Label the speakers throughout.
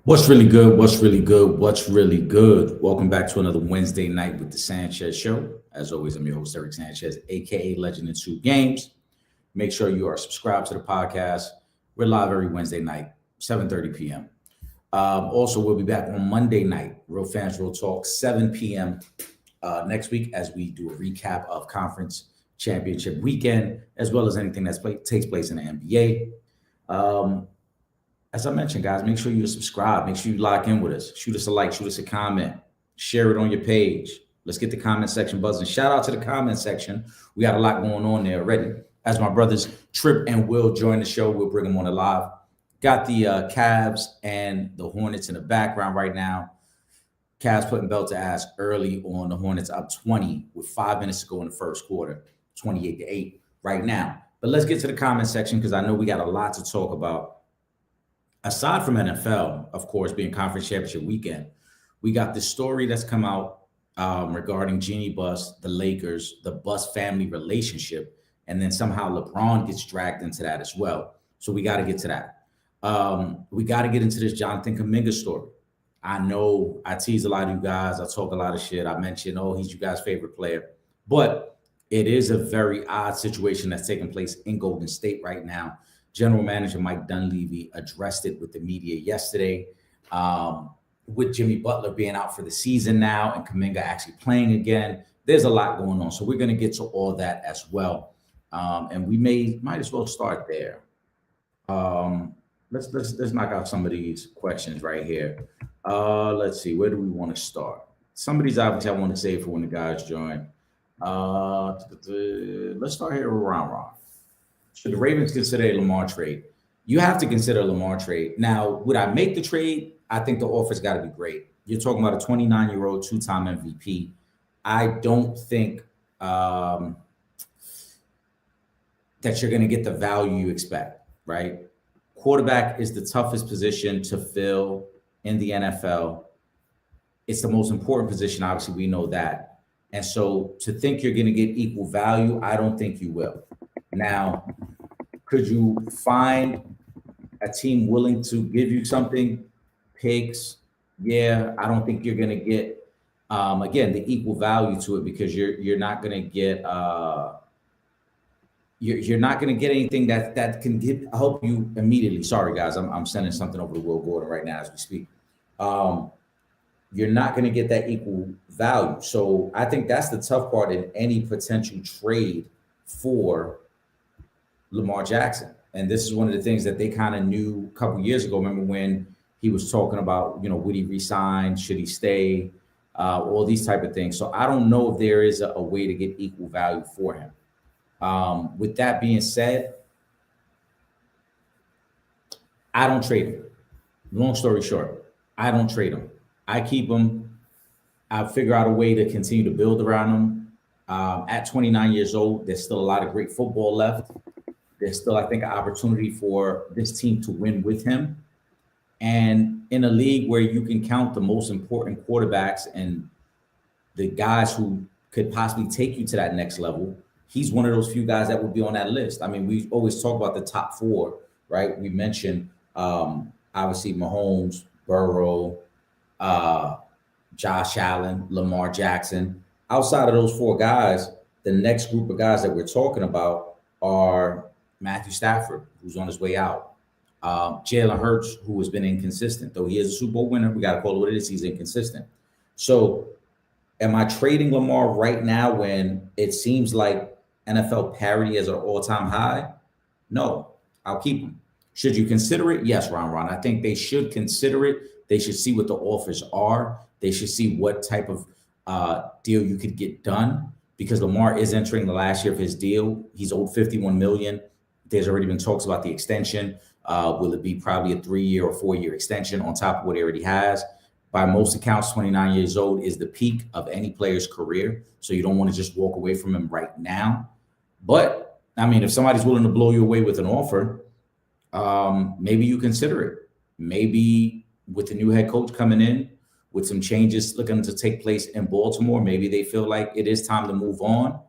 Speaker 1: What's really good? What's really good? What's really good? Welcome back to another Wednesday night with the Sanchez Show. As always, I'm your host, Eric Sanchez, aka Legend in Two Games. Make sure you are subscribed to the podcast. We're live every Wednesday night, 7:30 p.m. Also, we'll be back on Monday night, Real Fans Real Talk, 7 p.m. Next week as we do a recap of conference championship weekend, as well as anything that takes place in the NBA. As I mentioned, guys, make sure you subscribe. Make sure you lock in with us. Shoot us a like, shoot us a comment, share it on your page. Let's get the comment section buzzing. Shout out to the comment section. We got a lot going on there already. As my brothers Trip and Will join the show, we'll bring them on the live. Got the Cavs and the Hornets in the background right now. Cavs putting belt to ass early on the Hornets, up 20 with 5 minutes to go in the first quarter, 28-8 right now. But let's get to the comment section because I know we got a lot to talk about. Aside from NFL, of course, being conference championship weekend, we got this story that's come out regarding Jeannie Buss, the Lakers, the Buss family relationship, and then somehow LeBron gets dragged into that as well. So we got to get to that. We got to get into this Jonathan Kuminga story. I know I tease a lot of you guys. I talk a lot of shit. I mentioned, he's you guys' favorite player. But it is a very odd situation that's taking place in Golden State right now. General Manager Mike Dunleavy addressed it with the media yesterday. With Jimmy Butler being out for the season now and Kuminga actually playing again, there's a lot going on. So we're going to get to all that as well. And we might as well start there. Let's knock out some of these questions right here. Let's see, where do we want to start? Some of these obviously I want to save for when the guys join. Let's start here with Ron. Should the Ravens consider a Lamar trade? You have to consider a Lamar trade. Now, would I make the trade? I think the offer's got to be great. You're talking about a 29-year-old, two-time MVP. I don't think that you're going to get the value you expect, right? Quarterback is the toughest position to fill in the NFL. It's the most important position. Obviously, we know that. And so to think you're going to get equal value, I don't think you will. Now, could you find a team willing to give you something? Picks, yeah. I don't think you're going to get, again, the equal value to it because you're not going to get you're not going to get anything that can help you immediately. Sorry, guys, I'm sending something over to Will Gordon right now as we speak. You're not going to get that equal value. So I think that's the tough part in any potential trade for Lamar Jackson. And this is one of the things that they kind of knew a couple years ago. Remember when he was talking about, would he resign? Should he stay? All these type of things. So I don't know if there is a way to get equal value for him. With that being said, I don't trade him. Long story short, I don't trade him. I keep him. I figure out a way to continue to build around him. At 29 years old, there's still a lot of great football left. There's still, I think, an opportunity for this team to win with him. And in a league where you can count the most important quarterbacks and the guys who could possibly take you to that next level, he's one of those few guys that would be on that list. I mean, we always talk about the top four, right? We mentioned, obviously, Mahomes, Burrow, Josh Allen, Lamar Jackson. Outside of those four guys, the next group of guys that we're talking about are Matthew Stafford, who's on his way out. Jalen Hurts, who has been inconsistent. Though he is a Super Bowl winner, we got to call it what it is. He's inconsistent. So am I trading Lamar right now when it seems like NFL parity is at an all-time high? No, I'll keep him. Should you consider it? Yes, Ron. I think they should consider it. They should see what the offers are. They should see what type of deal you could get done because Lamar is entering the last year of his deal. He's owed $51 million. There's already been talks about the extension. Will it be probably a 3-year or 4-year extension on top of what he already has? By most accounts, 29 years old is the peak of any player's career. So you don't want to just walk away from him right now. But, I mean, if somebody's willing to blow you away with an offer, maybe you consider it. Maybe with the new head coach coming in, with some changes looking to take place in Baltimore, maybe they feel like it is time to move on.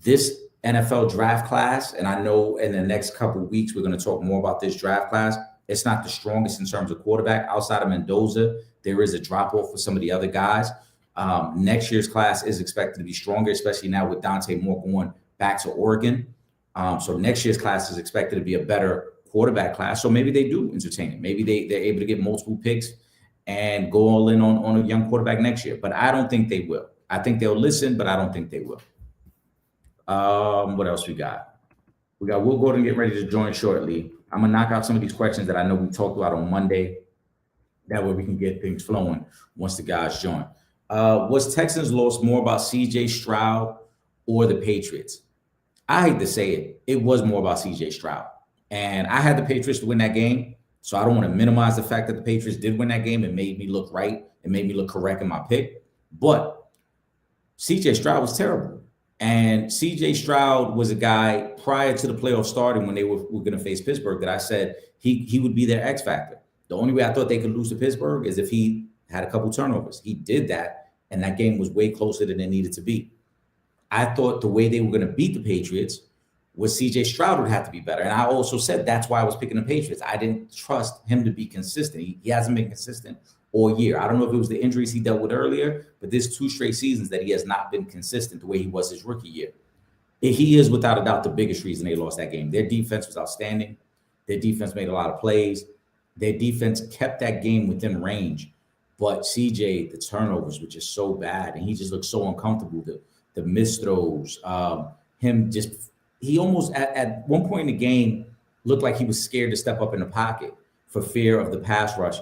Speaker 1: This NFL draft class, and I know in the next couple of weeks we're going to talk more about this draft class, It's not the strongest in terms of quarterback. Outside of Mendoza, there is a drop off for some of the other guys. Next year's class is expected to be stronger, especially now with Dante Moore going back to Oregon. So next year's class is expected to be a better quarterback class. So maybe they do entertain it. Maybe they're able to get multiple picks and go all in on a young quarterback next year. But I don't think they will. I think they'll listen, but I don't think they will. What else we got? We got Will Gordon getting ready to join shortly. I'm going to knock out some of these questions that I know we talked about on Monday. That way we can get things flowing once the guys join. Was Texans loss more about C.J. Stroud or the Patriots? I hate to say it. It was more about C.J. Stroud. And I had the Patriots to win that game. So I don't want to minimize the fact that the Patriots did win that game. It made me look right. It made me look correct in my pick. But C.J. Stroud was terrible. And C.J. Stroud was a guy prior to the playoffs starting when they were going to face Pittsburgh that I said he would be their X factor. The only way I thought they could lose to Pittsburgh is if he had a couple turnovers. He did that, and that game was way closer than it needed to be. I thought the way they were going to beat the Patriots was C.J. Stroud would have to be better. And I also said that's why I was picking the Patriots. I didn't trust him to be consistent. He hasn't been consistent all year. I don't know if it was the injuries he dealt with earlier, but there's 2 straight seasons that he has not been consistent the way he was his rookie year. He is without a doubt the biggest reason they lost that game. Their defense was outstanding. Their defense made a lot of plays. Their defense kept that game within range. But CJ, the turnovers were just so bad, and he just looked so uncomfortable. The missed throws, he almost at one point in the game looked like he was scared to step up in the pocket for fear of the pass rush.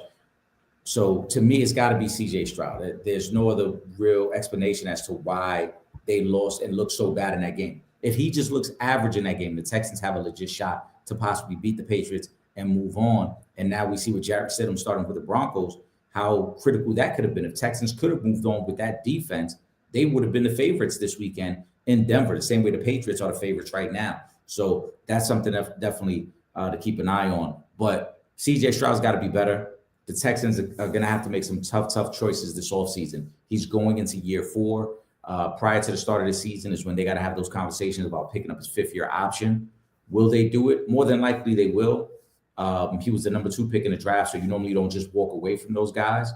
Speaker 1: So to me, it's got to be CJ Stroud. There's no other real explanation as to why they lost and looked so bad in that game. If he just looks average in that game, the Texans have a legit shot to possibly beat the Patriots and move on. And now we see with Jarrett Stidham starting with the Broncos, how critical that could have been. If Texans could have moved on with that defense, they would have been the favorites this weekend in Denver, the same way the Patriots are the favorites right now. So that's something that definitely to keep an eye on. But CJ Stroud's got to be better. The Texans are going to have to make some tough choices this offseason. He's going into year 4. Prior to the start of the season is when they got to have those conversations about picking up his 5th-year option. Will they do it? More than likely they will. He was the number 2 pick in the draft, so you normally don't just walk away from those guys.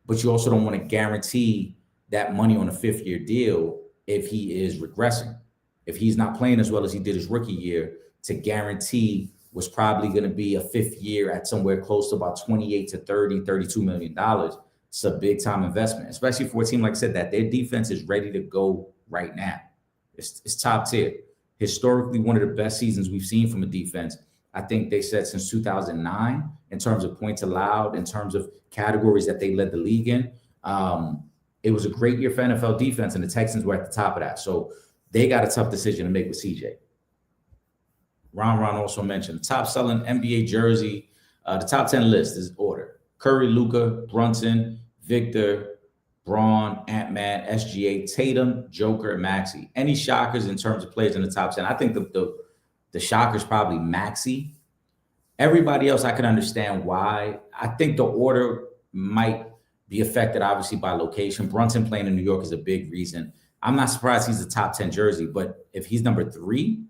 Speaker 1: But you also don't want to guarantee that money on a 5th-year deal if he is regressing. If he's not playing as well as he did his rookie year, to guarantee was probably going to be a 5th year at somewhere close to about 28 to 30, $32 million. It's a big time investment, especially for a team, like I said, that their defense is ready to go right now. It's top tier. Historically, one of the best seasons we've seen from a defense. I think they said since 2009 in terms of points allowed, in terms of categories that they led the league in. It was a great year for NFL defense, and the Texans were at the top of that. So they got a tough decision to make with CJ. Ron also mentioned the top selling NBA jersey. The top 10 list is ordered: Curry, Luka, Brunson, Victor, Braun, Ant-Man, SGA, Tatum, Joker, and Maxey. Any shockers in terms of players in the top 10? I think the shocker's probably Maxey. Everybody else, I can understand why. I think the order might be affected, obviously, by location. Brunson playing in New York is a big reason. I'm not surprised he's a top 10 jersey, but if he's number 3,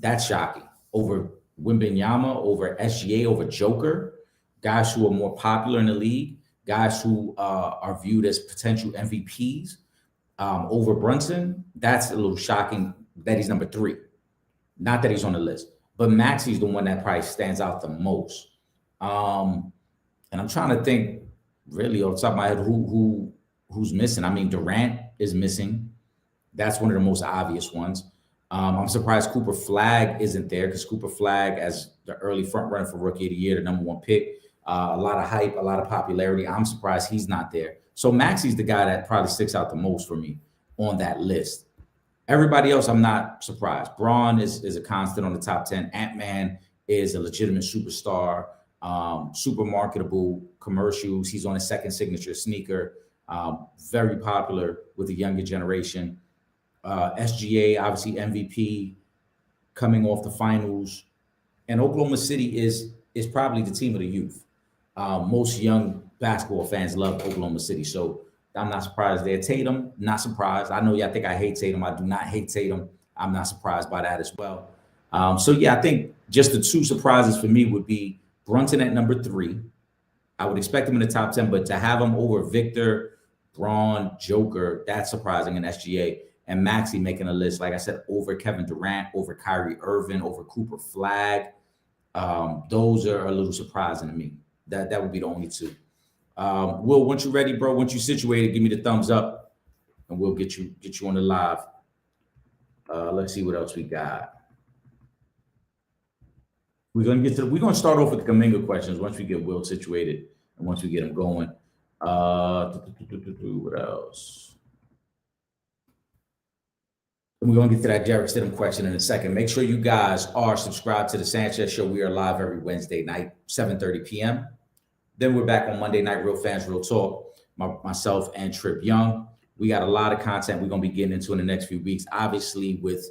Speaker 1: that's shocking. Over Wembanyama, over SGA, over Joker, guys who are more popular in the league, guys who are viewed as potential MVPs, over Brunson, that's a little shocking that he's number 3. Not that he's on the list, but Maxey's the one that probably stands out the most. And I'm trying to think really off the top of my head who's missing. I mean, Durant is missing. That's one of the most obvious ones. I'm surprised Cooper Flagg isn't there, because Cooper Flagg, as the early front runner for Rookie of the Year, the number 1 pick, a lot of hype, a lot of popularity. I'm surprised he's not there. So Maxey's the guy that probably sticks out the most for me on that list. Everybody else, I'm not surprised. Braun is a constant on the top 10. Ant-Man is a legitimate superstar, super marketable commercials. He's on his 2nd signature sneaker, very popular with the younger generation. SGA, obviously MVP, coming off the finals. And Oklahoma City is probably the team of the youth. Most young basketball fans love Oklahoma City. So I'm not surprised there. Tatum, not surprised. I know y'all think I hate Tatum. I do not hate Tatum. I'm not surprised by that as well. So, yeah, I think just the 2 surprises for me would be Brunson at number 3. I would expect him in the top 10, but to have him over Victor, Braun, Joker, that's surprising in SGA. And Maxey making a list, like I said, over Kevin Durant, over Kyrie Irving, over Cooper Flag. Those are a little surprising to me. That would be the only two. Will, once you're ready, bro, once you're situated, give me the thumbs up, and we'll get you on the live. Let's see what else we got. We're gonna start off with the Kaminga questions once we get Will situated and once we get him going. What else? And we're gonna get to that Jarrett Stidham question in a second. Make sure you guys are subscribed to the Sanchez Show. We are live every Wednesday night, 7:30 p.m. Then we're back on Monday night, Real Fans, Real Talk. Myself and Trip Young. We got a lot of content we're gonna be getting into in the next few weeks. Obviously, with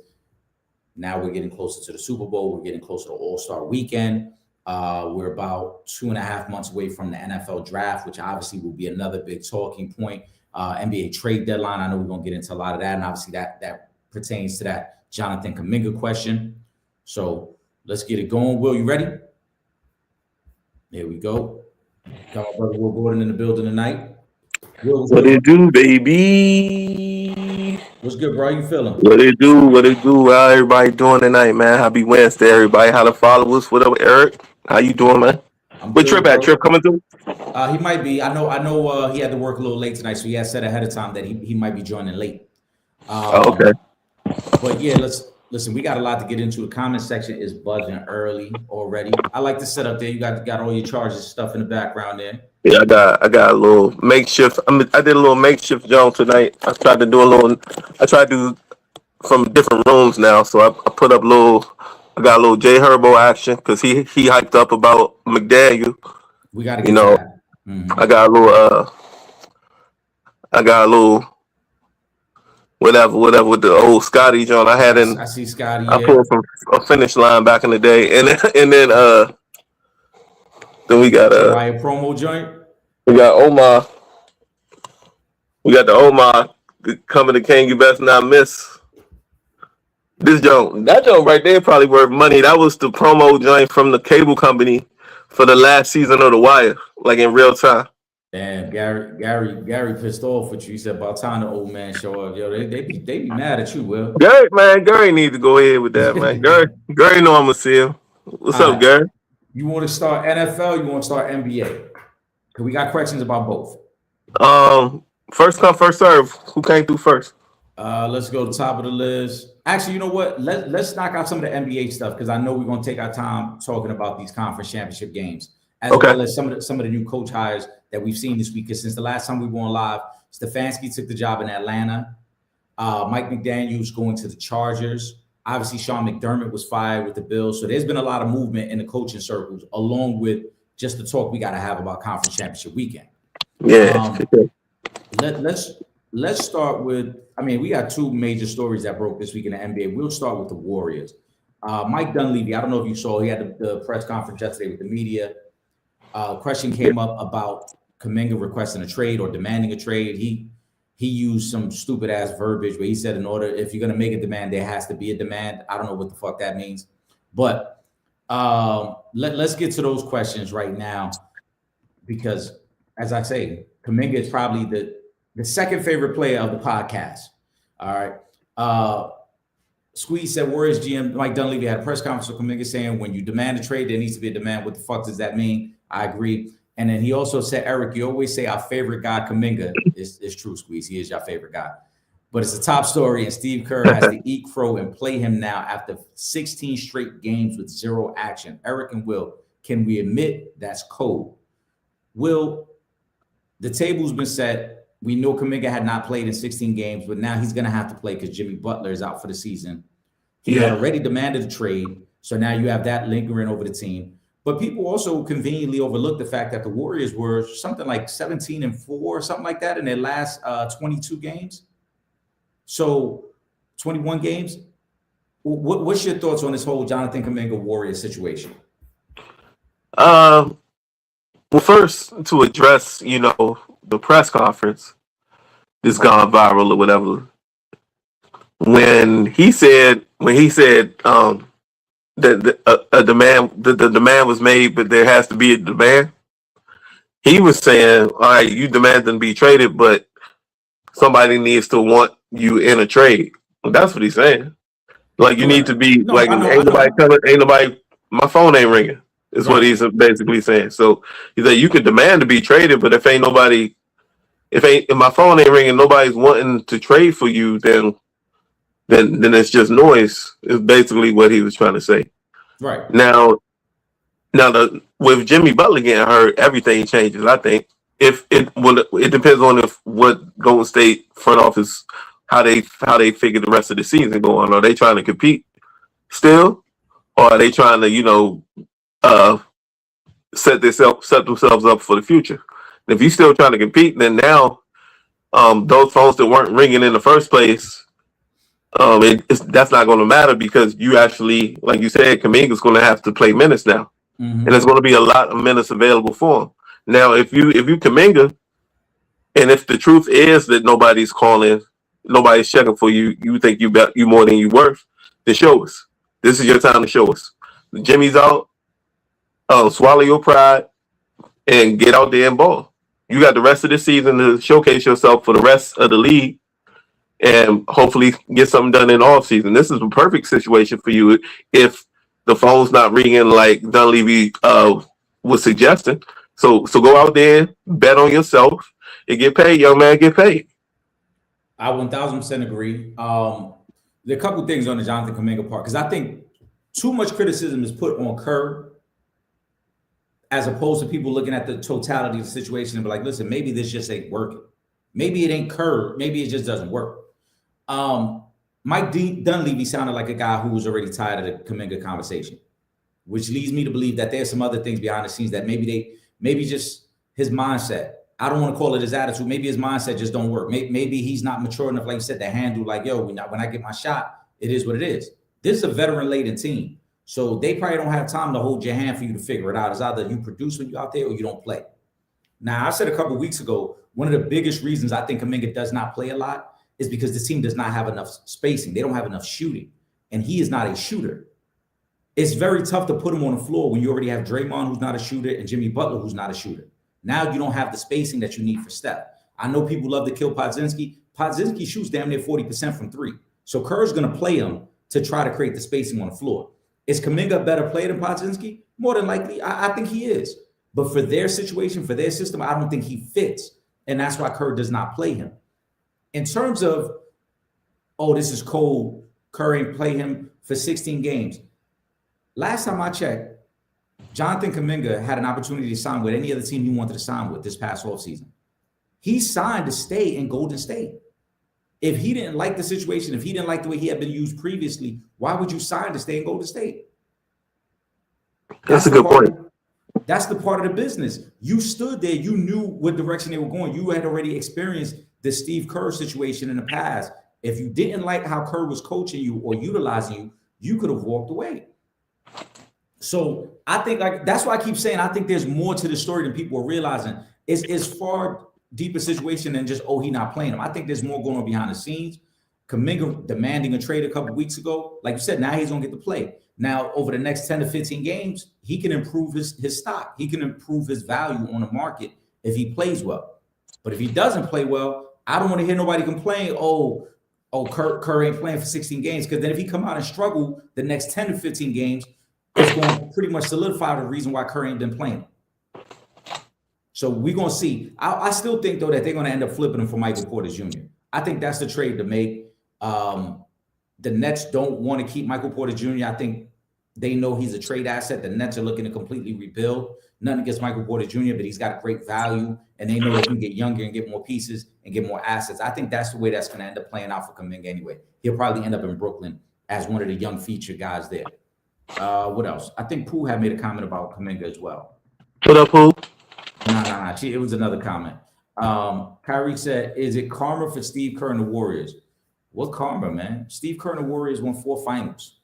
Speaker 1: now we're getting closer to the Super Bowl. We're getting closer to All-Star Weekend. We're about 2.5 months away from the NFL draft, which obviously will be another big talking point. NBA trade deadline. I know we're gonna get into a lot of that, and obviously that pertains to that Jonathan Kaminga question. So let's get it going. Will, you ready? There we go. Got my brother Will Gordon in the building tonight. Will,
Speaker 2: what it do, baby?
Speaker 1: What's good, bro? How you feeling?
Speaker 2: What it do? What it do? How everybody doing tonight, man? Happy Wednesday, everybody. How the followers? What up, Eric? How you doing, man? Where Trip at? Trip coming through?
Speaker 1: He might be. I know. He had to work a little late tonight, so he has said ahead of time that he might be joining late.
Speaker 2: Okay.
Speaker 1: But yeah, listen. We got a lot to get into. The comment section is buzzing early already. I like the setup there. You got all your charges stuff in the background there.
Speaker 2: Yeah, I got a little makeshift. I did a little makeshift joint tonight. I tried to do from different rooms now. So I put up I got a little J Herbo action because he hyped up about McDaniel.
Speaker 1: We got to get to that.
Speaker 2: Mm-hmm. I got a little whatever with the old Scotty joint I had in.
Speaker 1: I see Scotty.
Speaker 2: I pulled from a finish line back in the day, and then we got
Speaker 1: a promo joint.
Speaker 2: We got Omar. We got the Omar coming to King. You best not miss. That joint right there probably worth money. That was the promo joint from the cable company for the last season of The Wire, like in real time.
Speaker 1: Damn, Gary pissed off with you. He said about time the old man show up. Yo, they be mad at you, Will.
Speaker 2: Gary need to go ahead with that, man. Gary know I'm gonna see him. What's up, Gary?
Speaker 1: You want to start NFL? You want to start NBA? Because we got questions about both.
Speaker 2: First come, first serve. Who came through first?
Speaker 1: Let's go to the top of the list. Actually, you know what? Let's knock out some of the NBA stuff because I know we're gonna take our time talking about these conference championship games, as well as some of the new coach hires that we've seen this week. Because since the last time we were on live, Stefanski took the job in Atlanta. Mike McDaniel's going to the Chargers. Obviously, Sean McDermott was fired with the Bills. So there's been a lot of movement in the coaching circles, along with just the talk we got to have about conference championship weekend.
Speaker 2: Yeah.
Speaker 1: Let's start with, we got two major stories that broke this week in the NBA. We'll start with the Warriors. Mike Dunleavy, I don't know if you saw, he had the press conference yesterday with the media. Question came up about Kuminga requesting a trade or demanding a trade. He used some stupid ass verbiage where he said, if you're going to make a demand, there has to be a demand. I don't know what the fuck that means, but let's get to those questions right now, because as I say, Kuminga is probably the second favorite player of the podcast. All right. Squeeze said Warriors GM Mike Dunleavy had a press conference with Kuminga saying, when you demand a trade, there needs to be a demand. What the fuck does that mean? I agree. And then he also said, Eric, you always say our favorite guy, Kuminga. It's true, Squeeze. He is your favorite guy. But it's a top story, and Steve Kerr has to eat crow and play him now after 16 straight games with zero action. Eric and Will, can we admit that's cold? Will, the table's been set. We know Kuminga had not played in 16 games, but now he's going to have to play because Jimmy Butler is out for the season. He had already demanded a trade, so now you have that lingering over the team. But people also conveniently overlooked the fact that the Warriors were something like 17-4, something like that in their last 22 games. So 21 games. What's your thoughts on this whole Jonathan Kuminga Warriors situation?
Speaker 2: Well, first, to address, the press conference, this gone viral or whatever. When he said, that a demand, the demand was made, but there has to be a demand. He was saying, all right, you demand them to be traded, but somebody needs to want you in a trade. Well, that's what he's saying. Like you need to
Speaker 1: Correct.
Speaker 2: be
Speaker 1: No,
Speaker 2: like,
Speaker 1: I know.
Speaker 2: ain't nobody, my phone ain't ringing. Is what
Speaker 1: Right.
Speaker 2: he's basically saying. So he said you could demand to be traded, but if ain't nobody, if my phone ain't ringing, nobody's wanting to trade for you, then it's just noise. Is basically what he was trying to say.
Speaker 1: Right.
Speaker 2: Now, with Jimmy Butler getting hurt, everything changes. I think if it depends on if what Golden State front office how they figure the rest of the season going. Are they trying to compete still, or are they trying to uh, set themselves up for the future? And if you're still trying to compete, then now those phones that weren't ringing in the first place, that's not going to matter because you actually, like you said, Kaminga's going to have to play minutes now, and there's going to be a lot of minutes available for him. Now, if you Kaminga, and if the truth is that nobody's calling, nobody's checking for you, you think you bet you more than you worth, then show us. This is your time to show us. Jimmy's out. Swallow your pride and get out there and ball. You got the rest of the season to showcase yourself for the rest of the league and hopefully get something done in off season. This is a perfect situation for you if the phone's not ringing like Dunleavy was suggesting. So go out there, bet on yourself, and get paid, young man. Get paid.
Speaker 1: I 1000% agree. There are a couple things on the Jonathan Kuminga part because I think too much criticism is put on Kerr as opposed to people looking at the totality of the situation and be like, listen, maybe this just ain't working. Maybe it ain't Kerr. Maybe it just doesn't work. Mike Dunleavy sounded like a guy who was already tired of the Kuminga conversation, which leads me to believe that there's some other things behind the scenes that maybe just his mindset. I don't want to call it his attitude. Maybe his mindset just don't work. Maybe he's not mature enough, like you said, to handle like, yo, when I get my shot, it is what it is. This is a veteran-laden team. So they probably don't have time to hold your hand for you to figure it out. It's either you produce when you're out there or you don't play. Now, I said a couple of weeks ago, one of the biggest reasons I think Kuminga does not play a lot is because the team does not have enough spacing. They don't have enough shooting. And he is not a shooter. It's very tough to put him on the floor when you already have Draymond, who's not a shooter, and Jimmy Butler, who's not a shooter. Now you don't have the spacing that you need for Steph. I know people love to kill Podziemski. Podziemski shoots damn near 40% from three. So Kerr's going to play him to try to create the spacing on the floor. Is Kuminga a better player than Podziemski? More than likely, I think he is. But for their situation, for their system, I don't think he fits. And that's why Kerr does not play him. In terms of, oh, this is cold, Kerr ain't play him for 16 games. Last time I checked, Jonathan Kuminga had an opportunity to sign with any other team he wanted to sign with this past offseason. He signed to stay in Golden State. If he didn't like the situation, if he didn't like the way he had been used previously, why would you sign to stay in Golden State?
Speaker 2: That's a good point.
Speaker 1: That's the part of the business. You stood there. You knew what direction they were going. You had already experienced the Steve Kerr situation in the past. If you didn't like how Kerr was coaching you or utilizing you, you could have walked away. So I think that's why I keep saying I think there's more to the story than people are realizing. It's far deeper situation than just, oh, he not playing him. I think there's more going on behind the scenes. Kuminga demanding a trade a couple of weeks ago. Like you said, now he's going to get to play. Now, over the next 10 to 15 games, he can improve his stock. He can improve his value on the market if he plays well. But if he doesn't play well, I don't want to hear nobody complain, oh, Kerr ain't playing for 16 games. Because then if he come out and struggle the next 10 to 15 games, it's going to pretty much solidify the reason why Kerr ain't been playing. So we're going to see. I still think, though, that they're going to end up flipping him for Michael Porter Jr. I think that's the trade to make. The Nets don't want to keep Michael Porter Jr. I think they know he's a trade asset. The Nets are looking to completely rebuild. Nothing against Michael Porter Jr., but he's got a great value, and they know they can get younger and get more pieces and get more assets. I think that's the way that's going to end up playing out for Kuminga anyway. He'll probably end up in Brooklyn as one of the young featured guys there. What else? I think Pooh had made a comment about Kuminga as well.
Speaker 2: What up, Pooh?
Speaker 1: Nah. It was another comment. Kyrie said, is it karma for Steve Kerr and the Warriors? What karma, man? Steve Kerr and the Warriors won 4 finals.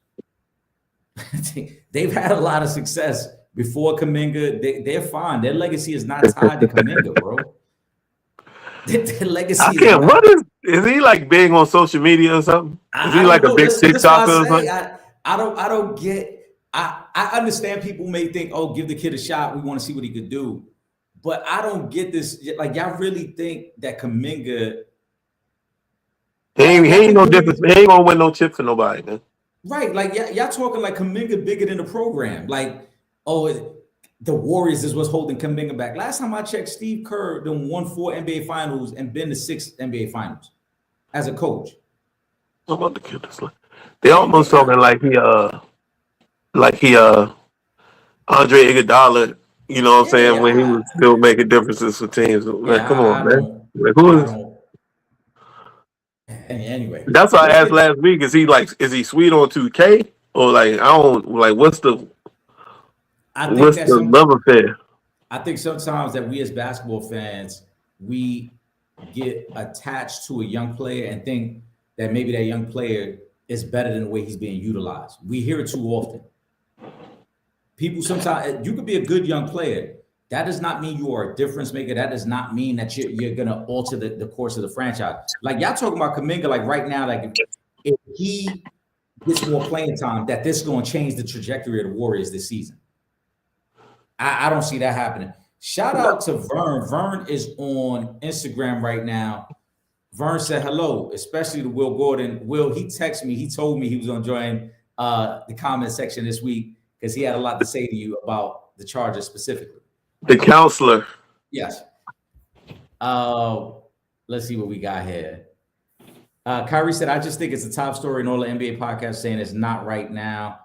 Speaker 1: They've had a lot of success before Kuminga. They're fine. Their legacy is not tied to Kuminga, bro. Their legacy
Speaker 2: is he like big on social media or something? Is he like a big TikToker or something?
Speaker 1: I don't get I understand people may think, oh, give the kid a shot. We want to see what he could do. But I don't get this. Like, y'all really think that Kuminga,
Speaker 2: He
Speaker 1: y'all
Speaker 2: ain't
Speaker 1: think
Speaker 2: no
Speaker 1: Kuminga,
Speaker 2: difference. He ain't gonna win no chip for nobody, man.
Speaker 1: right? Like, y'all talking like Kuminga bigger than the program. Like, oh, the Warriors is what's holding Kuminga back. Last time I checked, Steve Kerr done won 4 NBA finals and been to 6 NBA finals as a coach.
Speaker 2: I'm about to kill this. They almost talking like he Andre Iguodala, you know what I'm saying, when he
Speaker 1: Yeah,
Speaker 2: was still making differences for teams. Man, come
Speaker 1: I
Speaker 2: on, man.
Speaker 1: don't,
Speaker 2: Like, who
Speaker 1: I
Speaker 2: is?
Speaker 1: don't. Anyway,
Speaker 2: That's why I
Speaker 1: let's
Speaker 2: asked
Speaker 1: get.
Speaker 2: last week. Is he sweet on 2K or like I don't like
Speaker 1: I think
Speaker 2: what's
Speaker 1: that
Speaker 2: the
Speaker 1: some.
Speaker 2: love affair?
Speaker 1: I think sometimes that we as basketball fans, we get attached to a young player and think that maybe that young player is better than the way he's being utilized. We hear it too often. People sometimes, you could be a good young player. That does not mean you are a difference maker. That does not mean that you're going to alter the course of the franchise. Like y'all talking about Kuminga, like right now, like if he gets more playing time, that this is going to change the trajectory of the Warriors this season. I don't see that happening. Shout out to Vern. Vern is on Instagram right now. Vern said hello, especially to Will Gordon. Will, he texted me. He told me he was going to join the comment section this week because he had a lot to say to you about the Chargers specifically.
Speaker 2: The counselor.
Speaker 1: Yes. Let's see what we got here. Kyrie said, I just think it's a top story in all the NBA podcasts saying it's not right now.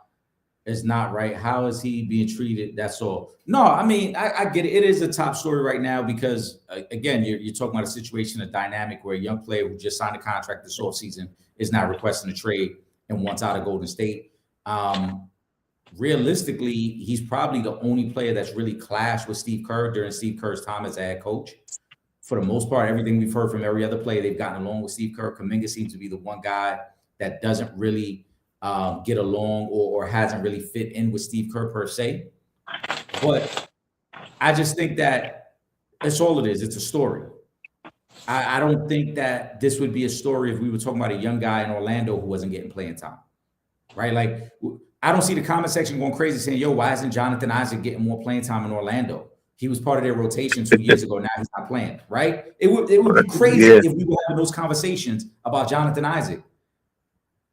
Speaker 1: It's not right. How is he being treated? That's all. No, I mean, I get it. It is a top story right now because, again, you're talking about a situation, a dynamic where a young player who just signed a contract this offseason is now requesting a trade and wants out of Golden State. Realistically, he's probably the only player that's really clashed with Steve Kerr during Steve Kerr's time as a head coach. For the most part, everything we've heard from every other player, they've gotten along with Steve Kerr. Kuminga seems to be the one guy that doesn't really get along or hasn't really fit in with Steve Kerr per se. But I just think that that's all it is. It's a story. I don't think that this would be a story if we were talking about a young guy in Orlando who wasn't getting playing time, right? Like, I don't see the comment section going crazy saying, yo, why isn't Jonathan Isaac getting more playing time in Orlando? He was part of their rotation 2 years ago. Now he's not playing, right? It would be crazy if we were having those conversations about Jonathan Isaac.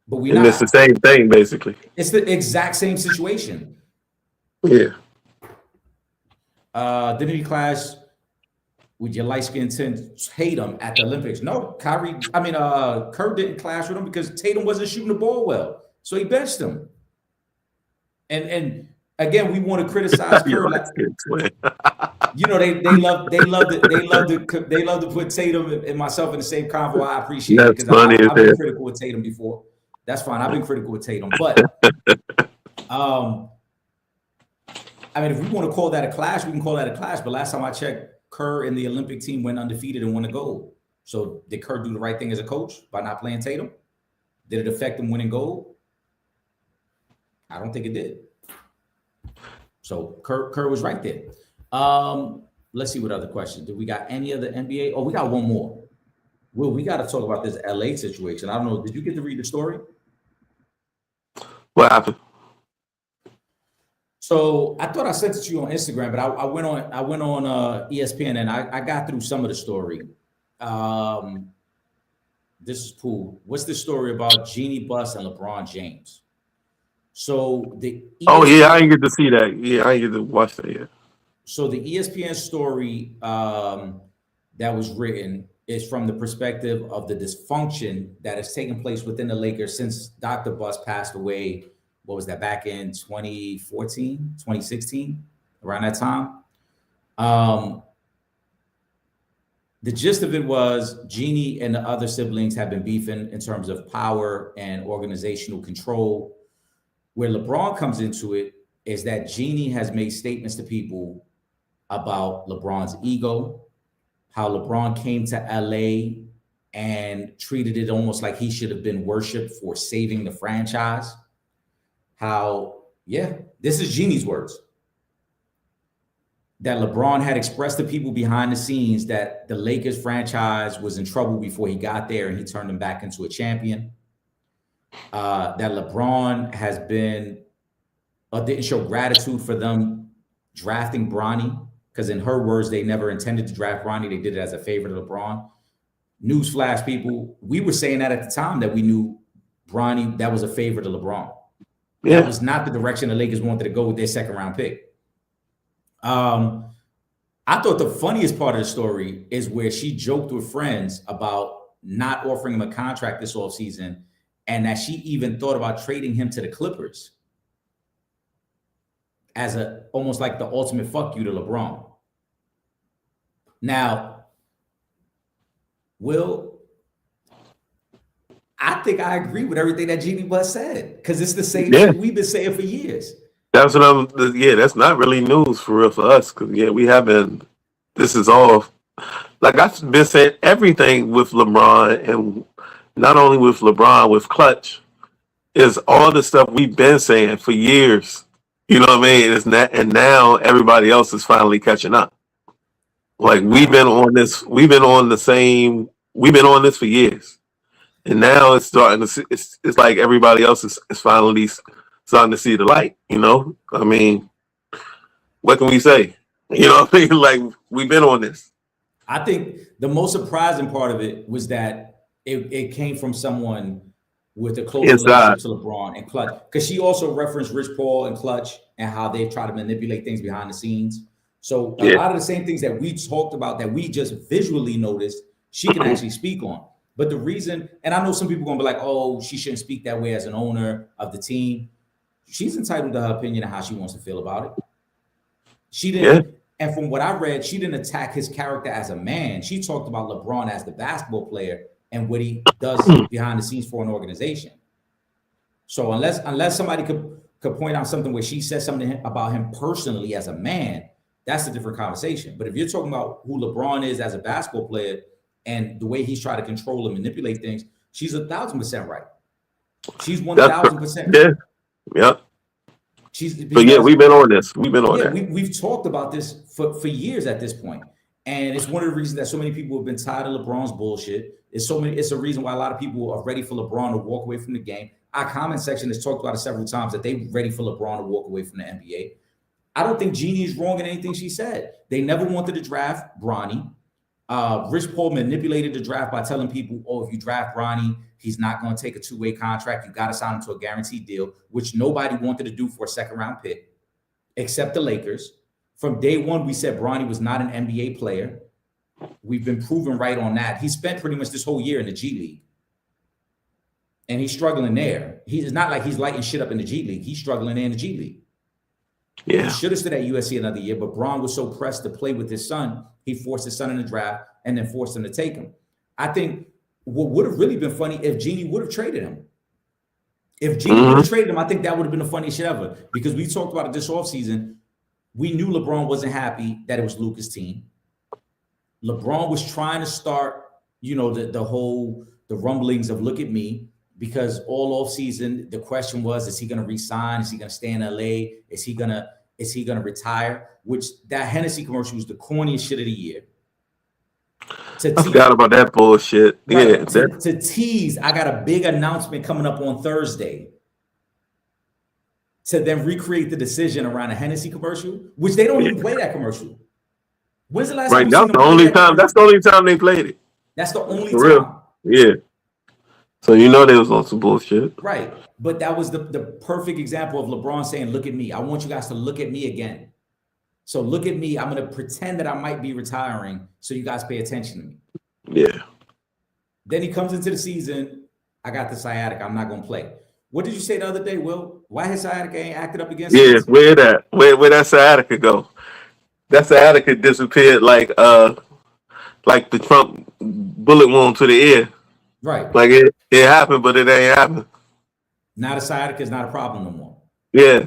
Speaker 1: But we're
Speaker 2: And
Speaker 1: not.
Speaker 2: it's the same thing, basically.
Speaker 1: It's the exact same situation.
Speaker 2: Yeah.
Speaker 1: Didn't he clash with your light-skinned Tatum at the Olympics? No, Kerr didn't clash with him because Tatum wasn't shooting the ball well. So he benched him. And again, we want to criticize Kerr. Like, you know, they love to put Tatum and myself in the same convo. I appreciate it because I've been critical with Tatum before. That's fine. I've been critical with Tatum, but if we want to call that a clash, we can call that a clash. But last time I checked, Kerr and the Olympic team went undefeated and won a gold. So did Kerr do the right thing as a coach by not playing Tatum? Did it affect him winning gold? I don't think it did. So Kerr was right there. Let's see what other questions. Did we got any other NBA? Oh, we got one more. Will, we got to talk about this LA situation. I don't know. Did you get to read the story?
Speaker 2: What happened?
Speaker 1: So I thought I sent it to you on Instagram, but I went on ESPN and I got through some of the story. This is cool. What's the story about Jeannie Buss and LeBron James? So the ESPN,
Speaker 2: I didn't get to see that. Yeah, I didn't get to watch that yet.
Speaker 1: So the ESPN story that was written is from the perspective of the dysfunction that has taken place within the Lakers since Dr. Buss passed away. What was that, back in 2014, 2016, around that time? The gist of it was Jeannie and the other siblings have been beefing in terms of power and organizational control. Where LeBron comes into it is that Jeannie has made statements to people about LeBron's ego, how LeBron came to LA and treated it almost like he should have been worshiped for saving the franchise. This is Jeannie's words, that LeBron had expressed to people behind the scenes that the Lakers franchise was in trouble before he got there and he turned them back into a champion. That LeBron has been didn't show gratitude for them drafting Bronny, because in her words, they never intended to draft Bronny. They did it as a favor to LeBron. Newsflash, people, we were saying that at the time that we knew Bronny, that was a favor to LeBron.
Speaker 2: Yeah.
Speaker 1: That was not the direction the Lakers wanted to go with their second round pick. I thought the funniest part of the story is where she joked with friends about not offering him a contract this offseason, and that she even thought about trading him to the Clippers as almost like the ultimate fuck you to LeBron. Now, Will, I think I agree with everything that Jeannie Buss said, because it's the same shit we've been saying for years.
Speaker 2: That's what that's not really news for real for us, because we have been. This is all, like I've been saying, everything with LeBron, and not only with LeBron, with Clutch, is all the stuff we've been saying for years. You know what I mean? It's not, and now everybody else is finally catching up. Like we've been on this for years, and now it's starting to. It's like everybody else is finally starting to see the light. You know, I mean, what can we say? You know what I mean? Like we've been on this.
Speaker 1: I think the most surprising part of it was that it came from someone with a close relationship to LeBron and Clutch, because she also referenced Rich Paul and Clutch and how they try to manipulate things behind the scenes. So a lot of the same things that we talked about that we just visually noticed, she can actually speak on. But the reason, and I know some people are going to be like, oh, she shouldn't speak that way as an owner of the team. She's entitled to her opinion of how she wants to feel about it. She didn't, and from what I read, she didn't attack his character as a man. She talked about LeBron as the basketball player and what he does behind the scenes for an organization. So unless somebody could point out something where she said something about him personally as a man, that's a different conversation. But if you're talking about who LeBron is as a basketball player and the way he's trying to control and manipulate things, she's 1,000% right. She's 1,000%.
Speaker 2: Yeah. Yep. But we've been on this. We've been on that.
Speaker 1: We've talked about this for years at this point. And it's one of the reasons that so many people have been tired of LeBron's bullshit. It's a reason why a lot of people are ready for LeBron to walk away from the game. Our comment section has talked about it several times that they're ready for LeBron to walk away from the NBA. I don't think Jeannie is wrong in anything she said. They never wanted to draft Bronny. Rich Paul manipulated the draft by telling people, oh, if you draft Bronny, he's not going to take a two-way contract. You got to sign him to a guaranteed deal, which nobody wanted to do for a second-round pick, except the Lakers. From day one, we said Bronny was not an NBA player. We've been proven right on that. He spent pretty much this whole year in the G League. And he's struggling there. He's not like he's lighting shit up in the G League. He's struggling there in the G League. Yeah. He should have stayed at USC another year, but Bron was so pressed to play with his son, he forced his son in the draft and then forced him to take him. I think what would have really been funny if Jeannie would have traded him. If Jeannie would have traded him, I think that would have been the funniest shit ever, because we talked about it this offseason. We knew LeBron wasn't happy that it was Luka's team. LeBron was trying to start, the rumblings of look at me, because all offseason the question was, is he going to resign? Is he going to stay in LA? Is he going to retire? Which that Hennessy commercial was the corniest shit of the year.
Speaker 2: I forgot about that bullshit.
Speaker 1: Right,
Speaker 2: yeah.
Speaker 1: To tease, I got a big announcement coming up on Thursday. To then recreate the decision around a Hennessy commercial, which they don't even play that commercial. When's the last time?
Speaker 2: That's the only time. That's the only time they played it.
Speaker 1: That's the only
Speaker 2: For
Speaker 1: time.
Speaker 2: Real. Yeah. So they was on some bullshit.
Speaker 1: Right. But that was the perfect example of LeBron saying, look at me. I want you guys to look at me again. So look at me. I'm going to pretend that I might be retiring so you guys pay attention to me.
Speaker 2: Yeah.
Speaker 1: Then he comes into the season. I got the sciatica. I'm not going to play. What did you say the other day, Will? Why his sciatica ain't acted up against him?
Speaker 2: Yeah, where that sciatica go? That sciatica disappeared like the Trump bullet wound to the ear.
Speaker 1: Right.
Speaker 2: Like it happened, but it ain't happened.
Speaker 1: Now the sciatica is not a problem no more.
Speaker 2: Yeah.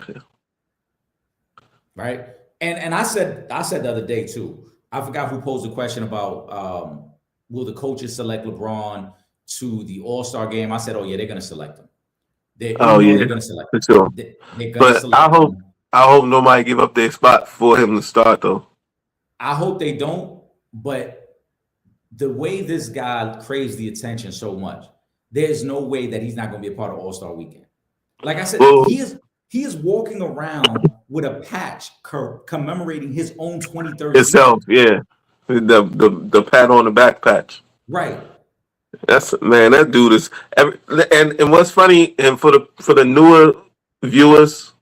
Speaker 1: Right. And I said the other day too, I forgot who posed the question about will the coaches select LeBron to the All-Star game? I said, oh yeah, they're gonna select him. They're gonna select him. For sure. They're gonna select him.
Speaker 2: I hope nobody give up their spot for him to start though.
Speaker 1: I hope they don't, but the way this guy craves the attention so much, there's no way that he's not going to be a part of All-Star Weekend. Like I said, He is walking around with a patch commemorating his own 23rd
Speaker 2: Itself,
Speaker 1: season.
Speaker 2: yeah. The pat on the back patch.
Speaker 1: Right.
Speaker 2: That's man, that dude is and what's funny, and for the newer viewers,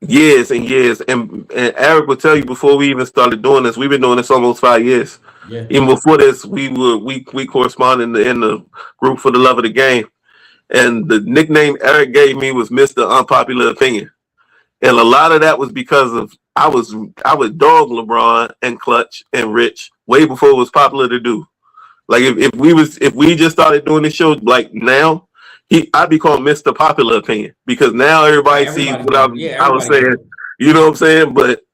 Speaker 2: years and years, and Eric will tell you before we even started doing this, we've been doing this almost 5 years.
Speaker 1: Yeah.
Speaker 2: Even before this, we corresponded in the group for the love of the game. And the nickname Eric gave me was Mr. Unpopular Opinion. And a lot of that was because of I would dog LeBron and Clutch and Rich way before it was popular to do. Like if we just started doing this show like now, I'd be called Mr. Popular Opinion because now everybody sees what I was saying. You know what I'm saying? But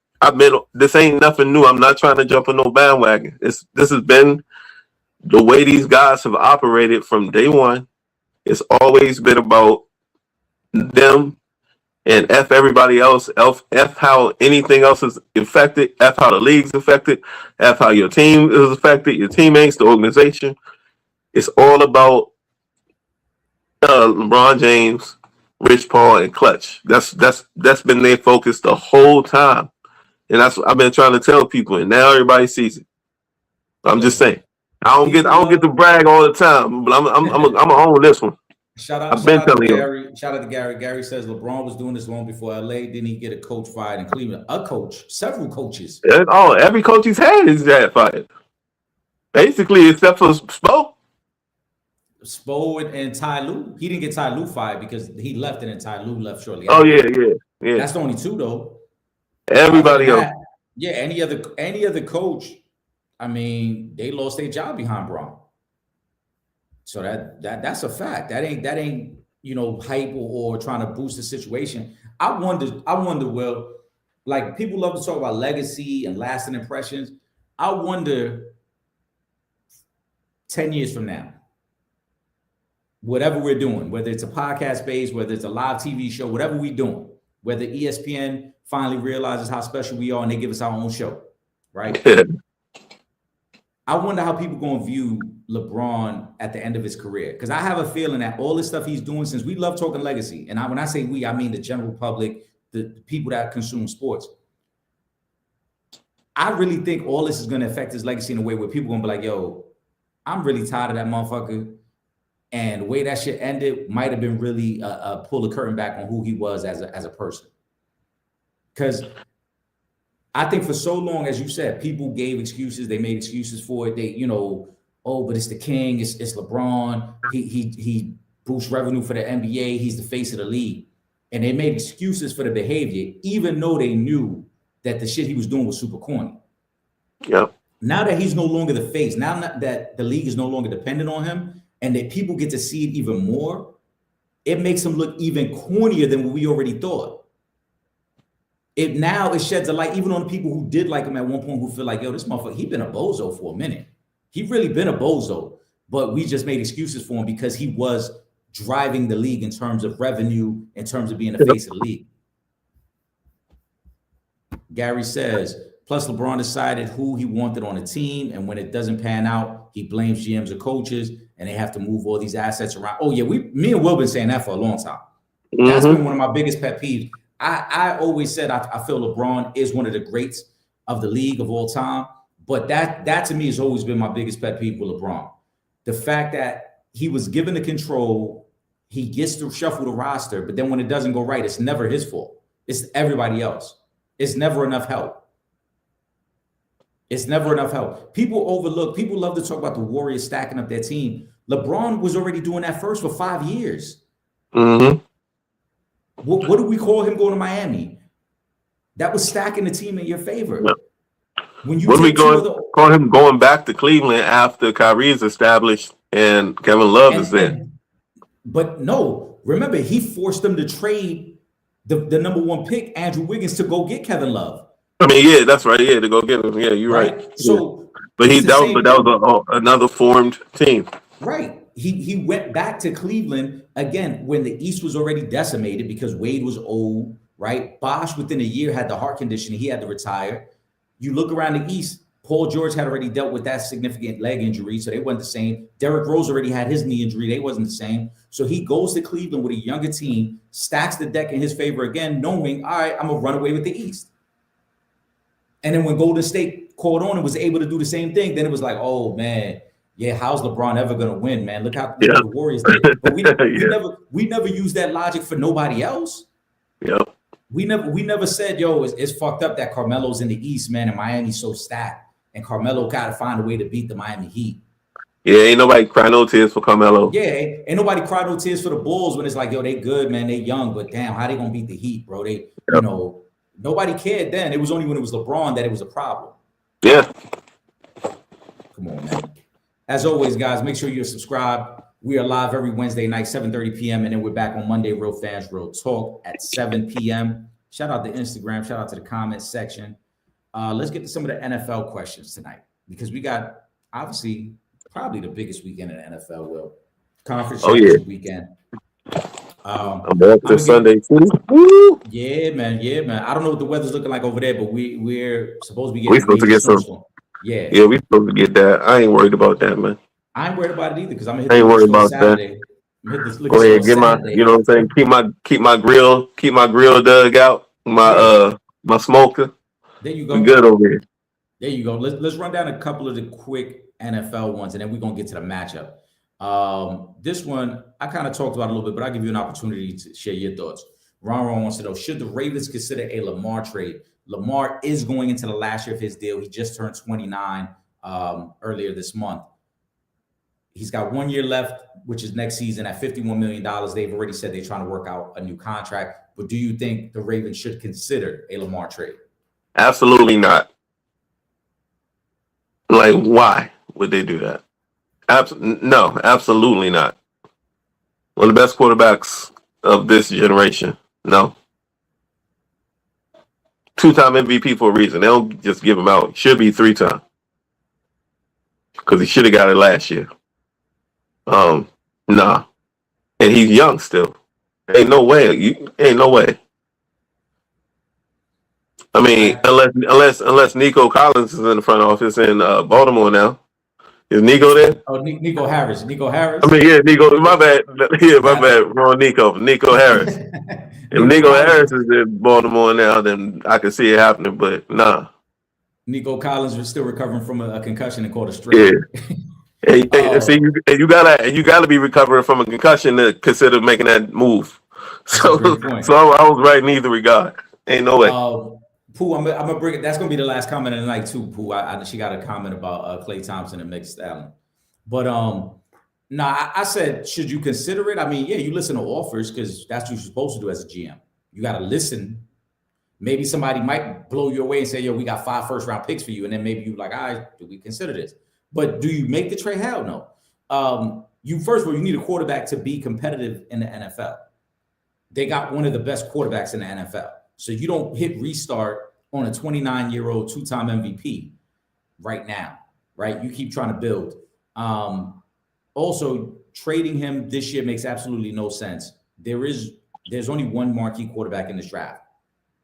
Speaker 2: this ain't nothing new. I'm not trying to jump on no bandwagon. This has been the way these guys have operated from day one. It's always been about them and F everybody else, F how anything else is affected, F how the league's affected, F how your team is affected, your teammates, the organization. It's all about LeBron James, Rich Paul, and Clutch. That's been their focus the whole time. And that's what I've been trying to tell people, and now everybody sees it. I'm just saying. I don't get to brag all the time, but I'm gonna own this one.
Speaker 1: Shout out to Gary. Shout out to Gary. Gary says LeBron was doing this long before LA. Didn't he get a coach fired in Cleveland? A coach, several coaches.
Speaker 2: Every coach he's had is fired. Basically, except for Spo.
Speaker 1: Spo and Ty Lue. He didn't get Ty Lue fired because he left, and then Ty Lue left shortly.
Speaker 2: Oh yeah.
Speaker 1: That's the only two though.
Speaker 2: Everybody else.
Speaker 1: Yeah, any other coach. I mean, they lost their job behind Braun. So that's a fact. That ain't hype or trying to boost the situation. I wonder, Will, like people love to talk about legacy and lasting impressions. I wonder 10 years from now, whatever we're doing, whether it's a podcast base, whether it's a live TV show, whatever we're doing, whether ESPN finally realizes how special we are and they give us our own show, right? I wonder how people going to view LeBron at the end of his career. Because I have a feeling that all this stuff he's doing, since we love talking legacy, and when I say we, I mean the general public, the people that consume sports. I really think all this is going to affect his legacy in a way where people going to be like, yo, I'm really tired of that motherfucker. And the way that shit ended might have been really pull the curtain back on who he was as a person. Because I think for so long, as you said, people gave excuses. They made excuses for it. They, but it's the king. It's LeBron. He boosts revenue for the NBA. He's the face of the league. And they made excuses for the behavior, even though they knew that the shit he was doing was super corny.
Speaker 2: Yeah.
Speaker 1: Now that he's no longer the face, now that the league is no longer dependent on him, and that people get to see it even more, it makes him look even cornier than what we already thought. It sheds a light even on the people who did like him at one point, who feel like, yo, this motherfucker, he been a bozo for a minute. He really been a bozo, but we just made excuses for him because he was driving the league in terms of revenue, in terms of being the face of the league. Gary says, plus LeBron decided who he wanted on the team, and when it doesn't pan out, he blames GMs or coaches, and they have to move all these assets around. Oh yeah, me and Will been saying that for a long time. Mm-hmm. That's been one of my biggest pet peeves. I always said I feel LeBron is one of the greats of the league of all time, but that to me has always been my biggest pet peeve with LeBron. The fact that he was given the control, he gets to shuffle the roster, but then when it doesn't go right, it's never his fault. It's everybody else. It's never enough help. It's never enough help. People love to talk about the Warriors stacking up their team. LeBron was already doing that first for 5 years.
Speaker 2: Mm-hmm.
Speaker 1: What do we call him going to Miami? That was stacking the team in your favor.
Speaker 2: Yeah. What do we call him going back to Cleveland after Kyrie's established and Kevin Love is there?
Speaker 1: But no, remember, he forced them to trade the number one pick, Andrew Wiggins, to go get Kevin Love.
Speaker 2: I mean, yeah, that's right. Yeah, to go get him. Yeah, you're right.
Speaker 1: So,
Speaker 2: but that was another formed team.
Speaker 1: Right. He went back to Cleveland again when the East was already decimated because Wade was old, right? Bosh within a year had the heart condition. He had to retire. You look around the East, Paul George had already dealt with that significant leg injury, so they weren't the same. Derrick Rose already had his knee injury. They wasn't the same. So he goes to Cleveland with a younger team, stacks the deck in his favor again, knowing, all right, I'm going to run away with the East. And then when Golden State caught on and was able to do the same thing, then it was like, oh, man, yeah, how's LeBron ever going to win, man? Look what the Warriors did. But we never used that logic for nobody else.
Speaker 2: Yep.
Speaker 1: We never said, yo, it's fucked up that Carmelo's in the East, man, and Miami's so stacked. And Carmelo got to find a way to beat the Miami Heat.
Speaker 2: Yeah, ain't nobody cry no tears for Carmelo.
Speaker 1: Yeah, ain't nobody cry no tears for the Bulls when it's like, yo, they good, man, they young, but damn, how they gonna beat the Heat, bro? They, you know, nobody cared then. It was only when it was LeBron that it was a problem.
Speaker 2: Yeah.
Speaker 1: Come on, man. As always, guys, make sure you're subscribed. We are live every Wednesday night, 7:30 p.m. And then we're back on Monday, Real Fans, Real Talk at 7 p.m. Shout out to Instagram. Shout out to the comment section. Let's get to some of the NFL questions tonight because we got, obviously, probably the biggest weekend in the NFL, Will. Conference championship weekend.
Speaker 2: I'm up this Sunday, too. Woo!
Speaker 1: Yeah, man. I don't know what the weather's looking like over there, but we're supposed to be getting
Speaker 2: we supposed to get some.
Speaker 1: Yeah,
Speaker 2: we supposed to get that. I ain't worried about that, man.
Speaker 1: I ain't worried about it either because I'm gonna
Speaker 2: hit
Speaker 1: this
Speaker 2: worried about
Speaker 1: Saturday.
Speaker 2: That. Go ahead, get my, you know what I'm saying? Keep my grill dug out, my smoker.
Speaker 1: There you go.
Speaker 2: We good over here.
Speaker 1: There you go. Let's run down a couple of the quick NFL ones, and then we're gonna get to the matchup. This one I kind of talked about a little bit, but I'll give you an opportunity to share your thoughts. Ron wants to know, should the Ravens consider a Lamar trade? Lamar is going into the last year of his deal. He just turned 29 earlier this month. He's got 1 year left, which is next season at $51 million. They've already said they're trying to work out a new contract. But do you think the Ravens should consider a Lamar trade?
Speaker 2: Absolutely not. Like, why would they do that? No, absolutely not. One of the best quarterbacks of this generation. No. 2-time MVP for a reason. They don't just give him out. Should be 3-time. Because he should have got it last year. Nah. And he's young still. Ain't no way. Ain't no way. I mean, unless Nico Collins is in the front office in Baltimore now. Is Nico there?
Speaker 1: Oh, Nico Harris. Nico Harris.
Speaker 2: I mean, yeah, Nico. My bad. Yeah, my bad. Wrong Nico. Nico Harris. If Nico Harris is in Baltimore now, then I can see it happening. But nah.
Speaker 1: Nico Collins was still recovering from a concussion and caught a straight.
Speaker 2: Yeah. See, you gotta be recovering from a concussion to consider making that move. So I was right in either regard. Ain't no way.
Speaker 1: Pooh, I'm gonna bring it. That's gonna be the last comment of the night too. Pooh, she got a comment about Klay Thompson and Mixed Allen, but I said, should you consider it? I mean, yeah, you listen to offers because that's what you're supposed to do as a GM. You got to listen. Maybe somebody might blow you away and say, yo, we got 5 first-round picks for you, and then maybe you like, all right, do we consider this? But do you make the trade? Hell no. You first of all, you need a quarterback to be competitive in the NFL. They got one of the best quarterbacks in the NFL. So you don't hit restart on a 29-year-old 2-time MVP right now, right? You keep trying to build. Also, trading him this year makes absolutely no sense. There's only one marquee quarterback in this draft.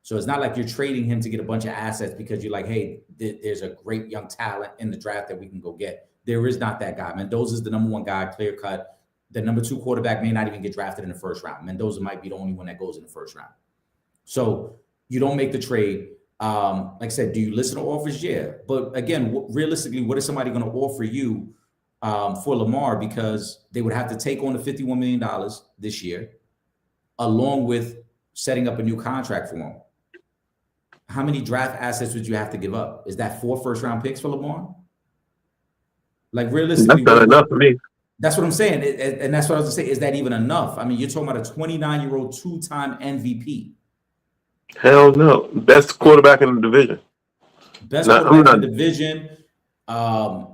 Speaker 1: So it's not like you're trading him to get a bunch of assets because you're like, hey, there's a great young talent in the draft that we can go get. There is not that guy. Mendoza's the number 1 guy, clear cut. The number 2 quarterback may not even get drafted in the first round. Mendoza might be the only one that goes in the first round. So you don't make the trade. Like I said, do you listen to offers? Yeah. But again, realistically, what is somebody going to offer you for Lamar? Because they would have to take on the $51 million this year, along with setting up a new contract for him. How many draft assets would you have to give up? Is that 4 first-round picks for Lamar? Like realistically,
Speaker 2: that's not enough for me.
Speaker 1: That's what I'm saying. And that's what I was going to say. Is that even enough? I mean, you're talking about a 29-year-old 2-time MVP.
Speaker 2: Hell no. Best quarterback in the division.
Speaker 1: Best quarterback in the division. I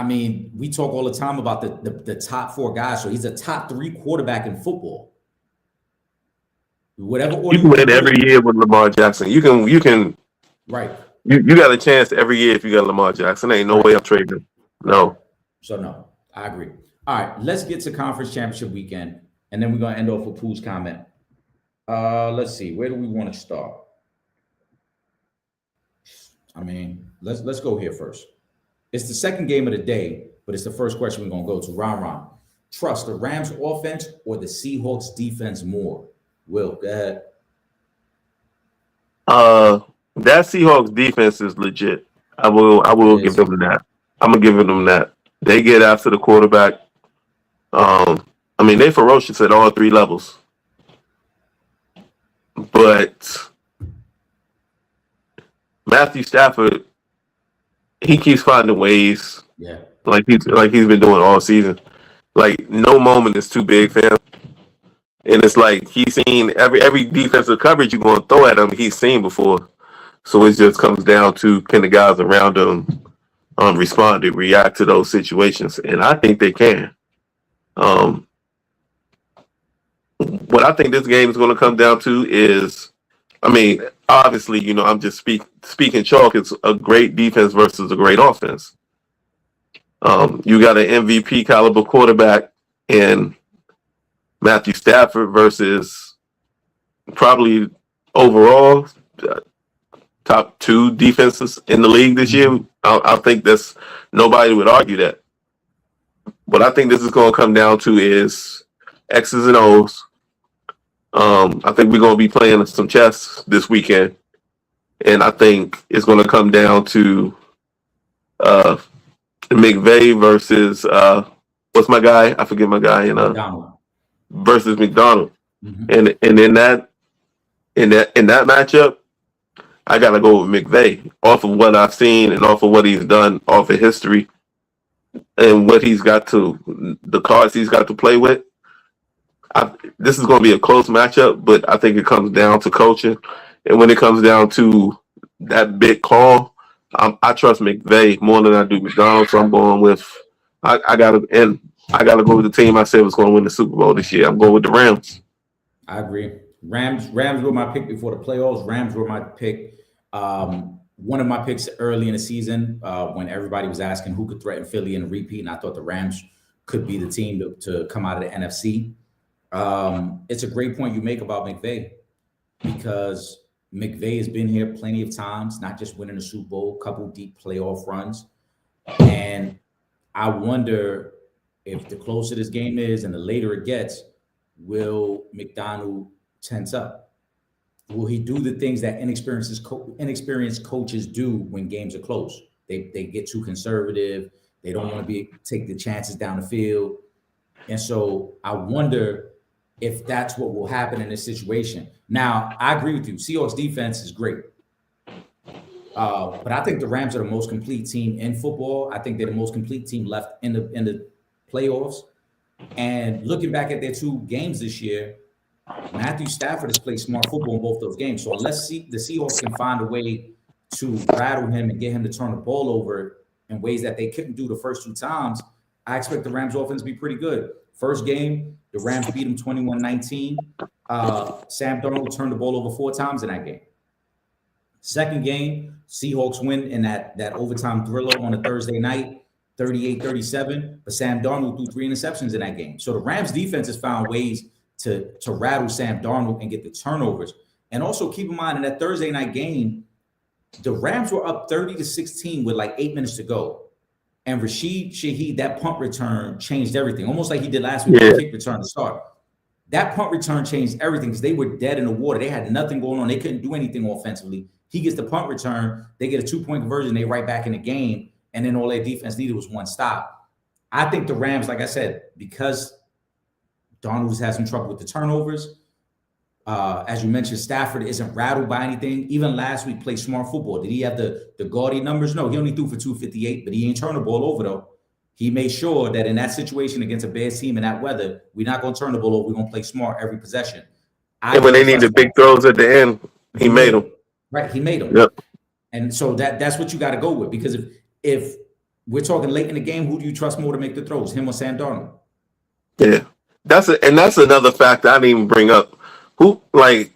Speaker 1: mean, we talk all the time about the top 4 guys. So he's a top 3 quarterback in football. Whatever order
Speaker 2: you can win every year with Lamar Jackson. You can.
Speaker 1: Right.
Speaker 2: You got a chance every year if you got Lamar Jackson. Ain't no way I'm trading him. No.
Speaker 1: So no, I agree. All right, let's get to conference championship weekend, and then we're gonna end off with Pooh's comment. Let's see, where do we want to start? I mean, let's go here first. It's the second game of the day, but it's the first question we're gonna go to. Ron. Trust the Rams offense or the Seahawks defense more? Will, go ahead.
Speaker 2: That Seahawks defense is legit. I will
Speaker 1: It
Speaker 2: give
Speaker 1: is.
Speaker 2: them that. I'm gonna give them that. They get after the quarterback. I mean, they ferocious at all three levels. But Matthew Stafford, he keeps finding ways,
Speaker 1: Yeah.
Speaker 2: like he's been doing all season. Like no moment is too big for him, and it's like he's seen every defensive coverage you're gonna throw at him. He's seen before, so it just comes down to can the guys around him respond to react to those situations, and I think they can. Um, what I think this game is going to come down to is, I mean, obviously, I'm just speaking chalk. It's a great defense versus a great offense. You got an MVP caliber quarterback in Matthew Stafford versus probably overall top two defenses in the league this year. I think that's nobody would argue that. What I think this is going to come down to is X's and O's. I think we're going to be playing some chess this weekend, and I think it's going to come down to uh, McVay versus what's my guy? I forget my guy
Speaker 1: McDonald.
Speaker 2: versus McDonald,
Speaker 1: Mhm.
Speaker 2: and in that matchup, I got to go with McVay off of what I've seen and off of what he's done, off of history, and what he's got to the cards he's got to play with. This is going to be a close matchup, but I think it comes down to coaching. And when it comes down to that big call, I trust McVay more than I do McDonald. So I'm going with I gotta go with the team I said was going to win the Super Bowl this year. I'm going with the Rams.
Speaker 1: I agree. Rams were my pick before the playoffs. Rams were my pick. One of my picks early in the season when everybody was asking who could threaten Philly in a repeat, and I thought the Rams could be the team to come out of the NFC. It's a great point you make about McVay because McVay has been here plenty of times, not just winning a Super Bowl, couple deep playoff runs. And I wonder if the closer this game is and the later it gets, will McDonald tense up? Will he do the things that inexperienced coaches do when games are close? They get too conservative. They don't want to take the chances down the field. And so I wonder if that's what will happen in this situation. Now, I agree with you. Seahawks defense is great. But I think the Rams are the most complete team in football. I think they're the most complete team left in the playoffs. And looking back at their two games this year, Matthew Stafford has played smart football in both those games. So unless the Seahawks can find a way to rattle him and get him to turn the ball over in ways that they couldn't do the first two times, I expect the Rams offense to be pretty good. First game, the Rams beat them 21-19. Sam Darnold turned the ball over 4 times in that game. Second game, Seahawks win in that overtime thriller on a Thursday night, 38-37. But Sam Darnold threw 3 interceptions in that game. So the Rams defense has found ways to rattle Sam Darnold and get the turnovers. And also keep in mind in that Thursday night game, the Rams were up 30-16 with like 8 minutes to go. And Rashid Shaheed, that punt return changed everything, almost like he did last week with the kick return to start. That punt return changed everything because they were dead in the water. They had nothing going on. They couldn't do anything offensively. He gets the punt return. They get a 2-point conversion. They right back in the game. And then all their defense needed was one stop. I think the Rams, like I said, because Darnold's had some trouble with the turnovers, as you mentioned, Stafford isn't rattled by anything. Even last week, played smart football. Did he have the gaudy numbers? No, he only threw for 258, but he ain't turned the ball over, though. He made sure that in that situation against a bad team in that weather, we're not going to turn the ball over. We're going to play smart every possession.
Speaker 2: And when they need the big throws at the end, he made them.
Speaker 1: Right, he made them.
Speaker 2: Yep.
Speaker 1: And so that's what you got to go with. Because if we're talking late in the game, who do you trust more to make the throws, him or Sam Darnold?
Speaker 2: Yeah. That's another fact I didn't even bring up. Who, like,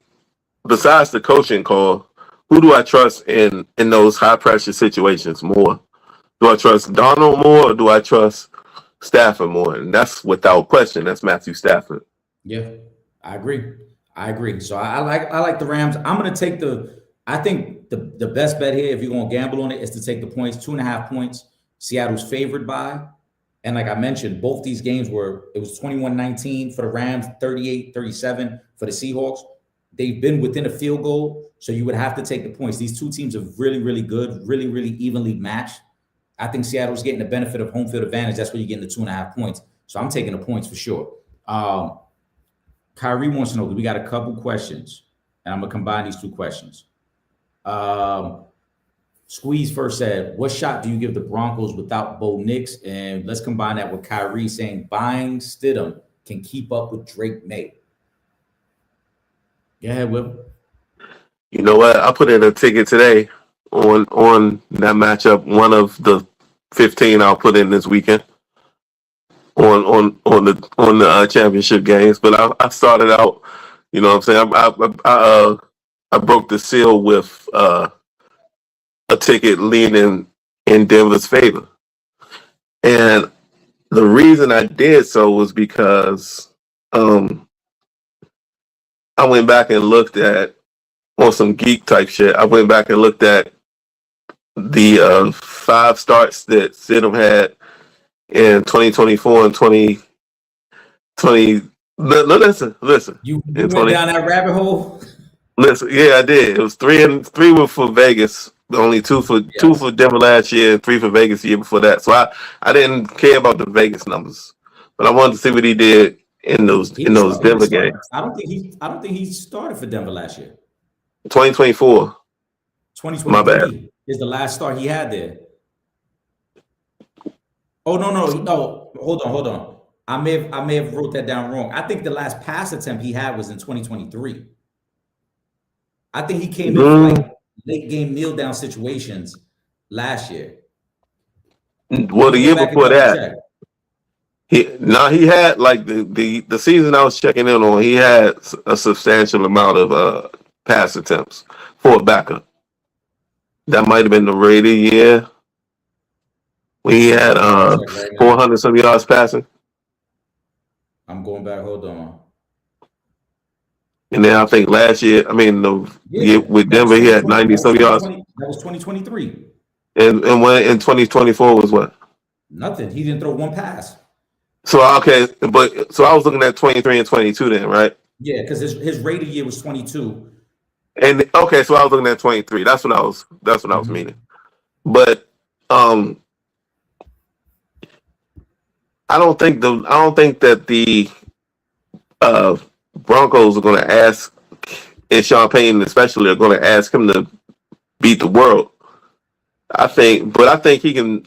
Speaker 2: besides the coaching call, who do I trust in those high pressure situations more? Do I trust Donald more, or do I trust Stafford more? And that's without question. That's Matthew Stafford.
Speaker 1: Yeah, I agree. So I like the Rams. I'm going to take the I think the best bet here, if you're going to gamble on it, is to take the points, 2.5 points. Seattle's favored by. And like I mentioned, both these games it was 21-19 for the Rams, 38-37 for the Seahawks. They've been within a field goal, so you would have to take the points. These two teams are really, really good, really, really evenly matched. I think Seattle's getting the benefit of home field advantage. That's where you're getting the 2.5 points. So I'm taking the points for sure. Kyrie wants to know, we got a couple questions, and I'm going to combine these two questions. Squeeze first said, what shot do you give the Broncos without Bo Nix? And let's combine that with Kyrie saying buying Stidham can keep up with Drake May. Go ahead, Will.
Speaker 2: You know what? I put in a ticket today on that matchup. One of the 15 I'll put in this weekend on the championship games. But I started out, you know what I'm saying? I broke the seal with a ticket leaning in Denver's favor. And the reason I did so was because I went back and looked at, on some geek type shit, I went back and looked at the 5 starts that Stidham had in 2024 and 2020. Listen.
Speaker 1: You went down that rabbit hole?
Speaker 2: Listen, yeah, I did. It was 3 were for Vegas. Only 2 for Denver last year, and 3 for Vegas the year before that. So I didn't care about the Vegas numbers, but I wanted to see what he did in those Denver games.
Speaker 1: I don't think he started for Denver last year.
Speaker 2: 2024.
Speaker 1: 2023
Speaker 2: My bad.
Speaker 1: Is the last start he had there. Oh no! Hold on. I may have wrote that down wrong. I think the last pass attempt he had was in 2023. I think he came in for like late game kneel down situations last year.
Speaker 2: Well, the year before that, he had like the season I was checking in on. He had a substantial amount of pass attempts for a backup. That might have been the Raider year. We had 400 some yards passing.
Speaker 1: I'm going back. Hold on.
Speaker 2: And then I think last year, year with Denver, he had 90 some yards.
Speaker 1: That was 2023.
Speaker 2: And when in 2024 was what?
Speaker 1: Nothing. He didn't throw one pass.
Speaker 2: So I was looking at 23 and 22 then, right?
Speaker 1: Yeah, because his Raider year was 22.
Speaker 2: And okay, so I was looking at 23. That's what I was meaning. But I don't think that the Broncos are going to ask, and Sean Payton especially are going to ask him to beat the world. I think he can,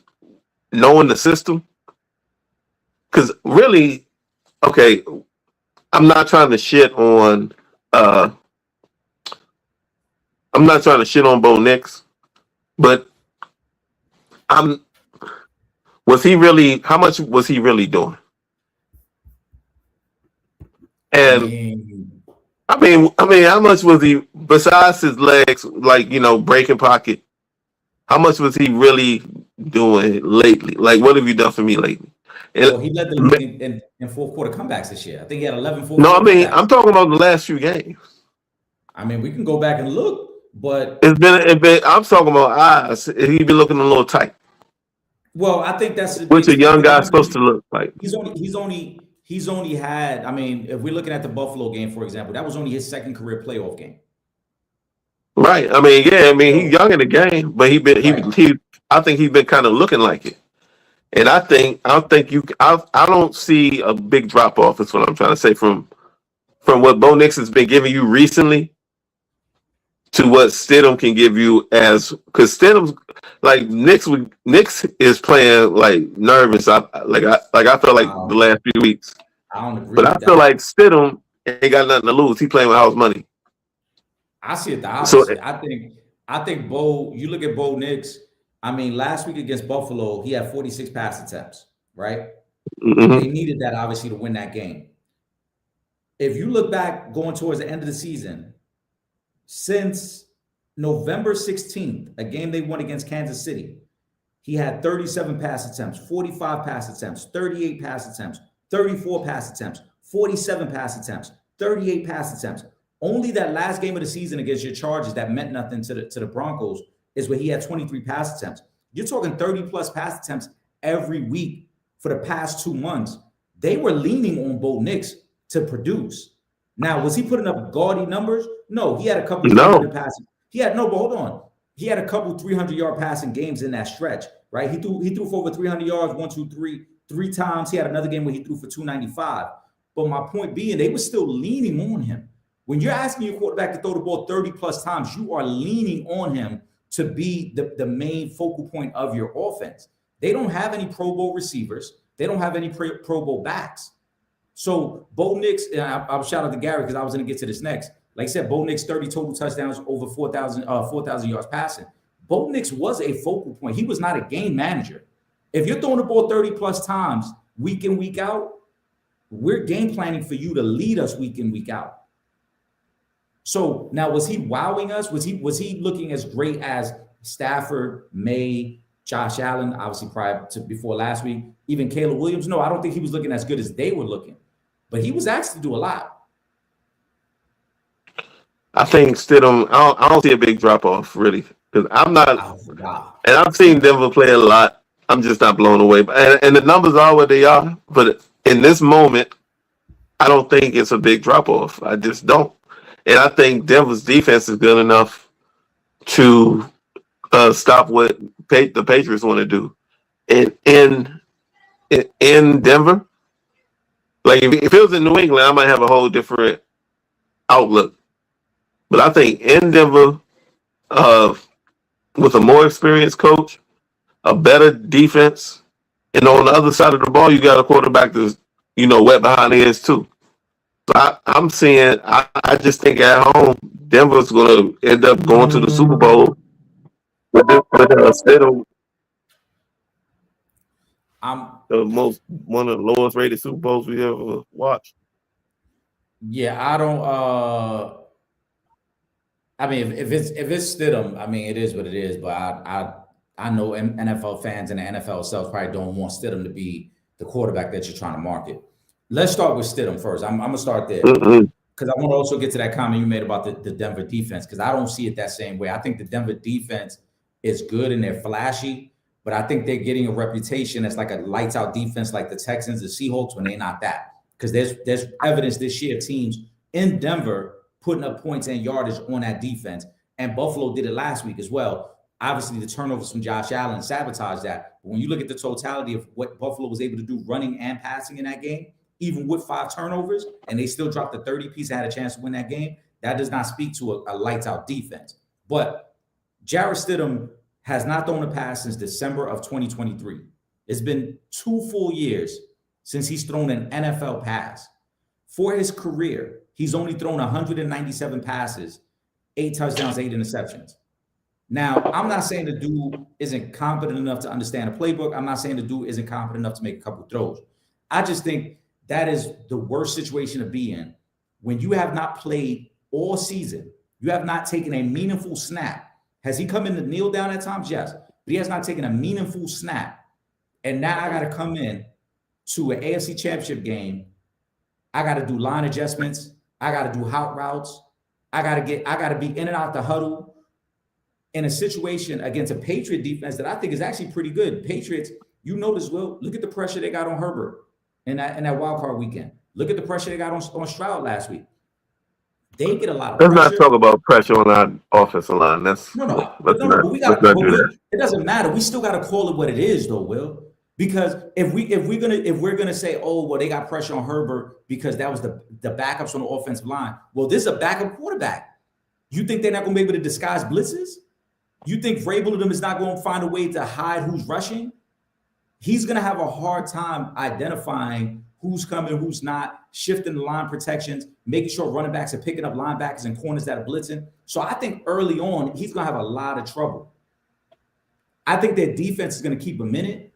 Speaker 2: knowing the system, because really, okay, I'm not trying to shit on Bo Nix, but how much was he really doing? And how much was he, besides his legs, like, breaking pocket, how much was he really doing lately? Like, what have you done for me lately?
Speaker 1: Well, he led the league in fourth quarter comebacks this year. I think he had 11 fourth
Speaker 2: No,
Speaker 1: quarter comebacks.
Speaker 2: I'm talking about the last few games.
Speaker 1: We can go back and look, but
Speaker 2: it's been. I'm talking about eyes. He been looking a little tight.
Speaker 1: Well, I think that's
Speaker 2: which a young guy's supposed to look like.
Speaker 1: He's only had. If we're looking at the Buffalo game, for example, that was only his second career playoff game.
Speaker 2: Right. He's young in the game, but I think he's been kind of looking like it. And I don't see a big drop off. Is what I'm trying to say from what Bo Nix has been giving you recently to what Stidham can give you, because Stidham's like Nix is playing like nervous. I feel like the last few weeks.
Speaker 1: I don't agree.
Speaker 2: But I feel like Stidham ain't got nothing to lose. He playing with house money.
Speaker 1: I see it the opposite. I think Bo. You look at Bo Nix. Last week against Buffalo, he had 46 pass attempts. Right. Mm-hmm. They needed that obviously to win that game. If you look back going towards the end of the season, since November 16th, a game they won against Kansas City, he had 37 pass attempts, 45 pass attempts, 38 pass attempts, 34 pass attempts, 47 pass attempts, 38 pass attempts. Only that last game of the season against your Chargers that meant nothing to the Broncos is where he had 23 pass attempts. You're talking 30 plus pass attempts every week for the past 2 months. They were leaning on Bo Nix to produce. Now, was he putting up gaudy numbers? No, he had a couple 300 passing. But hold on. He had a couple 300-yard passing games in that stretch, right? He threw for over 300 yards, 1, 2, 3, 3 times. He had another game where he threw for 295. But my point being, they were still leaning on him. When you're asking your quarterback to throw the ball 30 plus times, you are leaning on him to be the main focal point of your offense. They don't have any Pro Bowl receivers. They don't have any Pro Bowl backs. So Bo Nix, and I'll shout out to Gary because I was going to get to this next. Like I said, Bo Nix 30 total touchdowns, over 4,000 yards passing. Bo Nix was a focal point. He was not a game manager. If you're throwing the ball 30 plus times week in, week out, we're game planning for you to lead us week in, week out. So now, was he wowing us? Was he looking as great as Stafford, May, Josh Allen, obviously prior to before last week, even Caleb Williams? No, I don't think he was looking as good as they were looking. But he was asked to do a lot.
Speaker 2: I think Stidham, I don't see a big drop off really, because I'm not, and I've seen Denver play a lot. I'm just not blown away, and the numbers are what they are. But in this moment, I don't think it's a big drop off. I just don't, and I think Denver's defense is good enough to stop what the Patriots want to do. And in Denver, like if it was in New England, I might have a whole different outlook. But I think in Denver, with a more experienced coach, a better defense, and on the other side of the ball, you got a quarterback that's, wet behind the ears too. So I'm seeing, I just think at home, Denver's going to end up going to the Super Bowl with Stidham. One of the lowest rated Super Bowls we ever watched.
Speaker 1: Yeah, I don't. I mean, if it's Stidham, I mean, it is what it is. But I know NFL fans and the NFL itself probably don't want Stidham to be the quarterback that you're trying to market. Let's start with Stidham first. I'm gonna start there because I want to also get to that comment you made about the Denver defense, because I don't see it that same way. I think the Denver defense is good and they're flashy, but I think they're getting a reputation as like a lights out defense, like the Texans, the Seahawks, when they're not that. Because there's evidence this year of teams in Denver putting up points and yardage on that defense. And Buffalo did it last week as well. Obviously, the turnovers from Josh Allen sabotaged that. But when you look at the totality of what Buffalo was able to do running and passing in that game, even with 5 turnovers, and they still dropped the 30-piece and had a chance to win that game, that does not speak to a lights-out defense. But Jarrett Stidham has not thrown a pass since December of 2023. It's been 2 full years since he's thrown an NFL pass. For his career, he's only thrown 197 passes, 8 touchdowns, 8 interceptions. Now, I'm not saying the dude isn't competent enough to understand a playbook. I'm not saying the dude isn't competent enough to make a couple throws. I just think that is the worst situation to be in when you have not played all season. You have not taken a meaningful snap. Has he come in to kneel down at times? Yes. But he has not taken a meaningful snap. And now I got to come in to an AFC Championship game. I got to do line adjustments. I got to do hot routes. I got to be in and out the huddle in a situation against a Patriot defense that I think is actually pretty good. Patriots, you notice, Will, look at the pressure they got on Herbert in that wild card weekend. Look at the pressure they got on Stroud last week. They get a lot of pressure.
Speaker 2: Let's not talk about pressure on our offensive line. Let's not do that.
Speaker 1: It doesn't matter. We still got to call it what it is, though, Will. Because if we're gonna say, oh, well, they got pressure on Herbert because that was the backups on the offensive line. Well, this is a backup quarterback. You think they're not gonna be able to disguise blitzes? You think Vrabel of them is not going to find a way to hide who's rushing? He's gonna have a hard time identifying who's coming, who's not, shifting the line protections, making sure running backs are picking up linebackers and corners that are blitzing. So I think early on he's gonna have a lot of trouble. I think their defense is gonna keep him in it.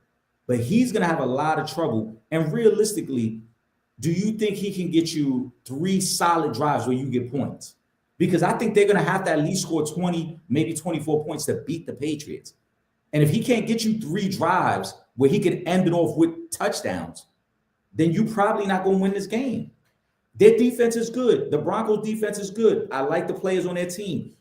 Speaker 1: But he's going to have a lot of trouble. And realistically, do you think he can get you 3 solid drives where you get points? Because I think they're going to have to at least score 20, maybe 24 points to beat the Patriots. And if he can't get you 3 drives where he can end it off with touchdowns, then you're probably not going to win this game. Their defense is good. The Broncos defense is good. I like the players on their team.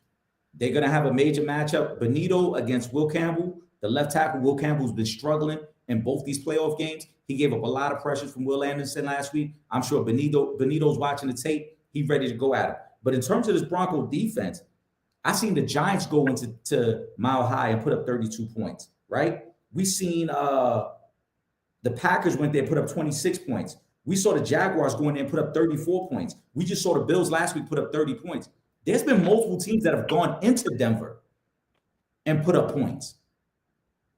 Speaker 1: They're going to have a major matchup. Benito against Will Campbell. The left tackle, Will Campbell's been struggling in both these playoff games. He gave up a lot of pressure from Will Anderson last week. I'm sure Benito's watching the tape. He's ready to go at him. But in terms of this Bronco defense, I seen the Giants go into Mile High and put up 32 points, right? We seen the Packers went there and put up 26 points. We saw the Jaguars go in there and put up 34 points. We just saw the Bills last week put up 30 points. There's been multiple teams that have gone into Denver and put up points.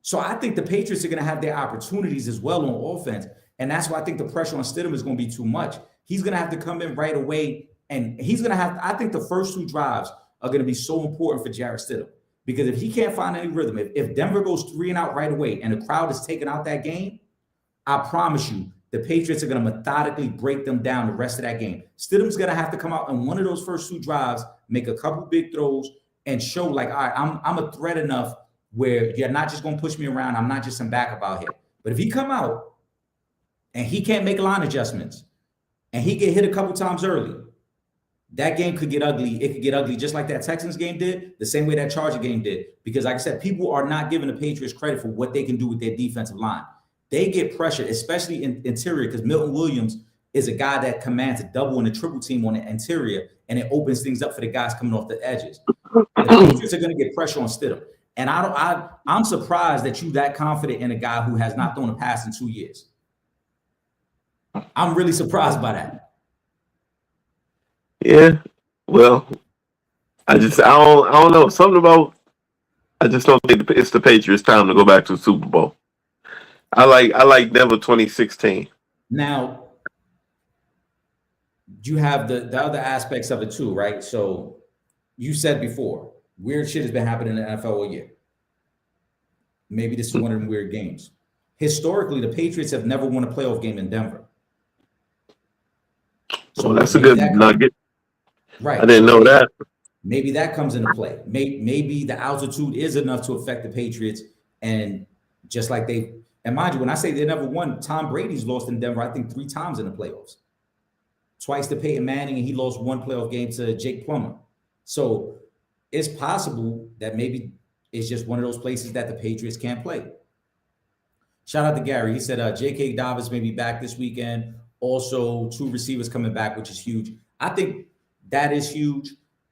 Speaker 1: So I think the Patriots are going to have their opportunities as well on offense. And that's why I think the pressure on Stidham is going to be too much. He's going to have to come in right away. And he's going to have, I think the first two drives are going to be so important for Jarrett Stidham. Because if he can't find any rhythm, if Denver goes 3-and-out right away and the crowd is taking out that game, I promise you, the Patriots are going to methodically break them down the rest of that game. Stidham's going to have to come out in one of those first two drives, make a couple big throws, and show like, all right, I'm a threat enough where you're not just going to push me around. I'm not just some backup out here. But if he come out and he can't make line adjustments and he get hit a couple times early, that game could get ugly. It could get ugly just like that Texans game did, the same way that Charger game did. Because like I said, people are not giving the Patriots credit for what they can do with their defensive line. They get pressure, especially in interior, because Milton Williams is a guy that commands a double and a triple team on the interior, and it opens things up for the guys coming off the edges. The Patriots are going to get pressure on Stidham. And I'm surprised that you that confident in a guy who has not thrown a pass in 2 years. I'm really surprised by that.
Speaker 2: Yeah. Well, I don't know. Something about I just don't think it's the Patriots' time to go back to the Super Bowl. I like Denver 2016.
Speaker 1: Now, you have the other aspects of it too, right? So you said before, weird shit has been happening in the NFL all year. Maybe this is one of them weird games. Historically, the Patriots have never won a playoff game in Denver.
Speaker 2: So that's a good nugget.
Speaker 1: Right.
Speaker 2: I didn't know that.
Speaker 1: Maybe that comes into play. Maybe the altitude is enough to affect the Patriots. And just like and mind you, when I say they never won, Tom Brady's lost in Denver, I think 3 times in the playoffs. Twice to Peyton Manning, and he lost one playoff game to Jake Plummer. So it's possible that maybe it's just one of those places that the Patriots can't play. Shout out to Gary. He said J.K. Dobbins may be back this weekend. Also, 2 receivers coming back, which is huge. I think that is huge.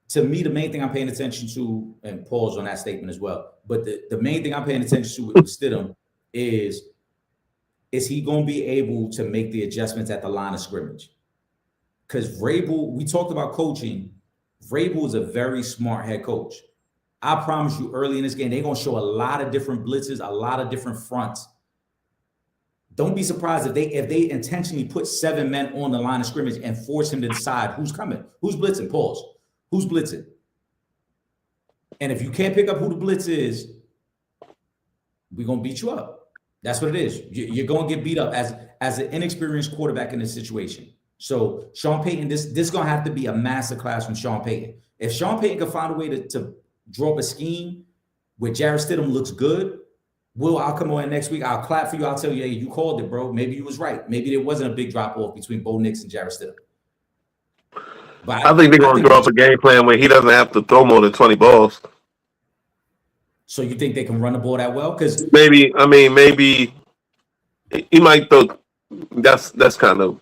Speaker 1: To me, the main thing I'm paying attention to, and pause on that statement as well, but the main thing I'm paying attention to with Stidham is he going to be able to make the adjustments at the line of scrimmage? Because Vrabel, we talked about coaching. Vrabel is a very smart head coach. I promise you, early in this game, they're going to show a lot of different blitzes, a lot of different fronts. Don't be surprised if they intentionally put 7 men on the line of scrimmage and force him to decide who's coming, who's blitzing. Pause. Who's blitzing? And if you can't pick up who the blitz is, we're going to beat you up. That's what it is. You're going to get beat up as an inexperienced quarterback in this situation. So Sean Payton, this is going to have to be a master class from Sean Payton. If Sean Payton can find a way to draw up a scheme where Jarrett Stidham looks good, I'll come on next week. I'll clap for you. I'll tell you, hey, you called it, bro. Maybe you was right. Maybe there wasn't a big drop-off between Bo Nix and Jarrett Stidham. But
Speaker 2: I think they're going to draw up a game plan where he doesn't have to throw more than 20 balls.
Speaker 1: So you think they can run the ball that well? Because
Speaker 2: maybe he might throw. That's kind of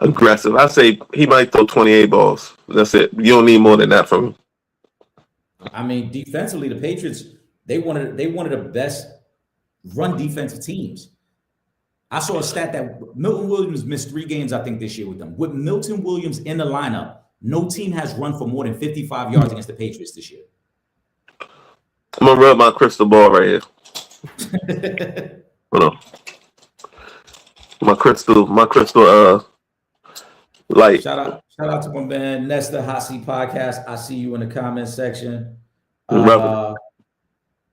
Speaker 2: aggressive. I say he might throw 28 balls. That's it. You don't need more than that from him.
Speaker 1: I mean, defensively, the Patriots they wanted the best run defensive teams. I saw a stat that Milton Williams missed 3 games, I think, this year with them. With Milton Williams in the lineup, no team has run for more than 55 yards against the Patriots this year.
Speaker 2: I'm gonna rub my crystal ball right here. Hold on. My crystal light.
Speaker 1: Shout out to my man Nesta Hasi Podcast. I see you in the comment section.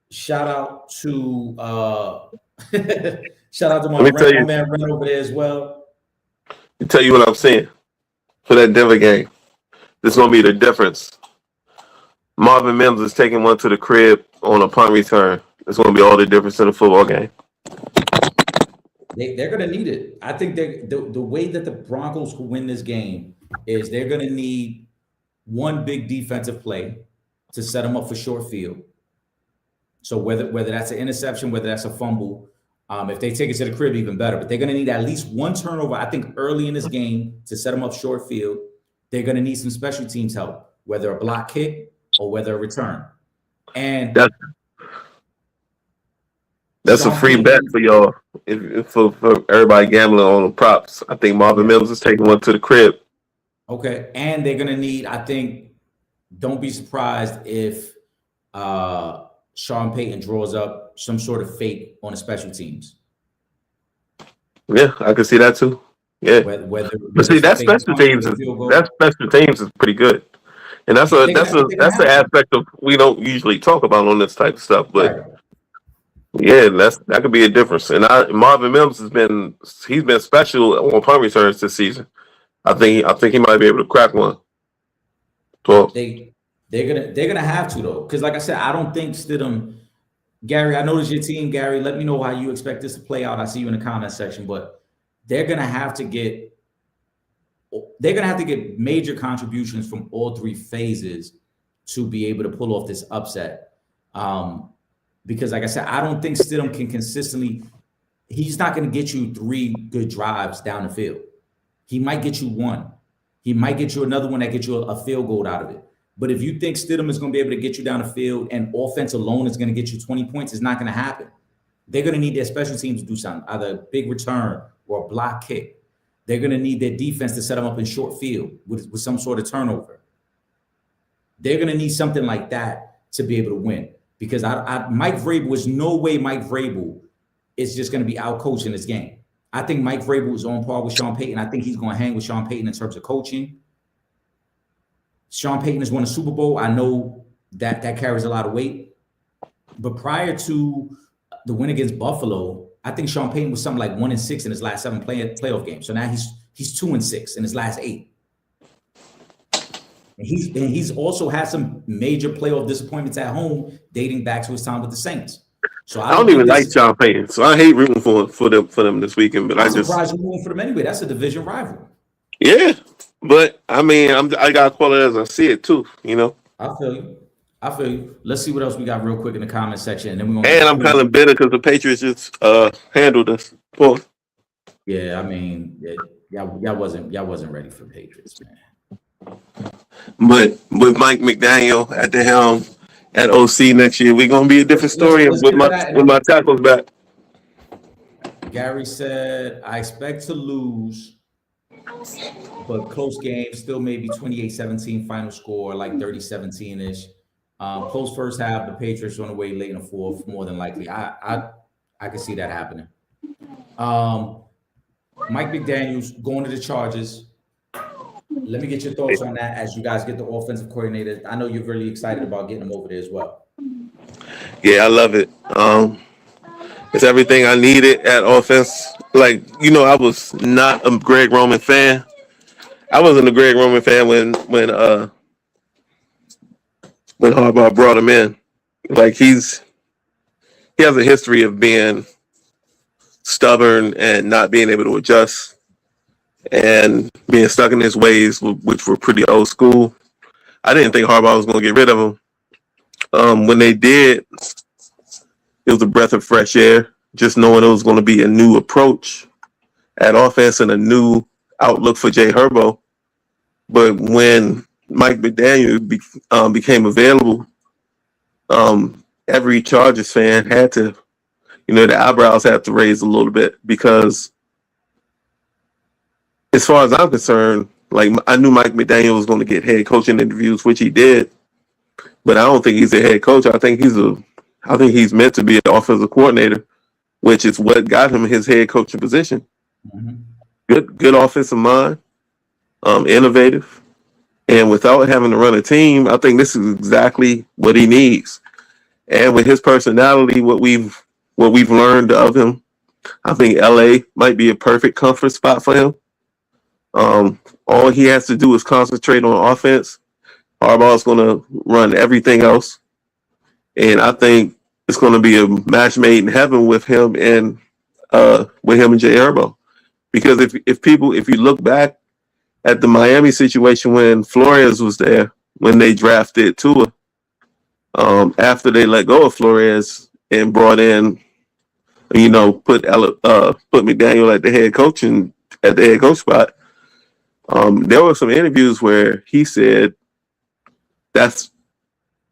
Speaker 1: Shout out to my man Ren over there as well.
Speaker 2: Let me tell you what I'm saying for that Denver game. This is gonna be the difference. Marvin Mims is taking one to the crib on a punt return. It's gonna be all the difference in the football game.
Speaker 1: They're going to need it. I think the way that the Broncos will win this game is they're going to need one big defensive play to set them up for short field. So whether that's an interception, whether that's a fumble, if they take it to the crib, even better. But they're going to need at least one turnover, I think, early in this game to set them up short field. They're going to need some special teams help, whether a block kick or whether a return. And
Speaker 2: that's a free bet for y'all. If for everybody gambling on the props, I think Marvin Mims is taking one to the crib.
Speaker 1: Okay, and they're gonna need. I think. Don't be surprised if Sean Payton draws up some sort of fake on the special teams.
Speaker 2: Yeah, I can see that too. Yeah, but see that special teams is pretty good, and that's an aspect of we don't usually talk about on this type of stuff, but. Right. Yeah, that could be a difference. And Marvin Mims he's been special on punt returns this season. I think he might be able to crack one. 12.
Speaker 1: They're gonna have to though, because like I said, I don't think Stidham. Gary, I know this is your team. Gary, let me know how you expect this to play out. I see you in the comment section, but they're gonna have to get major contributions from all three phases to be able to pull off this upset. Because like I said, I don't think Stidham can consistently, he's not going to get you 3 good drives down the field. He might get you one. He might get you another one that gets you a field goal out of it. But if you think Stidham is going to be able to get you down the field and offense alone is going to get you 20 points, it's not going to happen. They're going to need their special teams to do something, either a big return or a block kick. They're going to need their defense to set them up in short field with some sort of turnover. They're going to need something like that to be able to win. Because Mike Vrabel, was no way Mike Vrabel is just going to be out-coached in this game. I think Mike Vrabel is on par with Sean Payton. I think he's going to hang with Sean Payton in terms of coaching. Sean Payton has won a Super Bowl. I know that carries a lot of weight. But prior to the win against Buffalo, I think Sean Payton was something like 1-6 in his last 7 playoff games. So now he's 2-6 in his last 8. And he's also had some major playoff disappointments at home dating back to his time with the Saints. So I don't even
Speaker 2: like Sean Payton, so I hate rooting for them this weekend. But I'm
Speaker 1: surprised you're rooting for them anyway. That's a division rival.
Speaker 2: Yeah, but I mean, I gotta call it as I see it too. You know.
Speaker 1: I feel you. Let's see what else we got real quick in the comment section, and then we're gonna.
Speaker 2: And I'm kind of bitter because the Patriots just handled us. Well,
Speaker 1: yeah, I mean, y'all wasn't ready for Patriots, man.
Speaker 2: But with Mike McDaniel at the helm at OC next year, we're gonna be a different story with my tackles back.
Speaker 1: Gary said, I expect to lose, but close game, still maybe 28-17 final score, like 30-17-ish. Close first half, the Patriots on the way late in the fourth, more than likely. I can see that happening. Mike McDaniel's going to the Chargers. Let me get your thoughts on that as you guys get the offensive coordinator. I know you're really excited about getting him over there as well.
Speaker 2: Yeah, I love it. It's everything I needed at offense. Like, I was not a Greg Roman fan. I wasn't a Greg Roman fan when Harbaugh brought him in. Like, he has a history of being stubborn and not being able to adjust and being stuck in his ways, which were pretty old school. I didn't think Harbaugh was going to get rid of him. When they did, it was a breath of fresh air, just knowing it was going to be a new approach at offense and a new outlook for Jay Herbo. But when Mike McDaniel became available, every Chargers fan had to, the eyebrows had to raise a little bit, because as far as I'm concerned, like, I knew Mike McDaniel was going to get head coaching interviews, which he did, but I don't think he's a head coach. I think he's meant to be an offensive coordinator, which is what got him his head coaching position. Mm-hmm. Good offensive mind, innovative, and without having to run a team, I think this is exactly what he needs. And with his personality, what we've learned of him, I think LA might be a perfect comfort spot for him. All he has to do is concentrate on offense. Harbaugh's going to run everything else. And I think it's going to be a match made in heaven with him and with him and Jay Herbo. Because if you look back at the Miami situation when Flores was there, when they drafted Tua, after they let go of Flores and brought in, put McDaniel at the head coach and at the head coach spot, there were some interviews where he said that's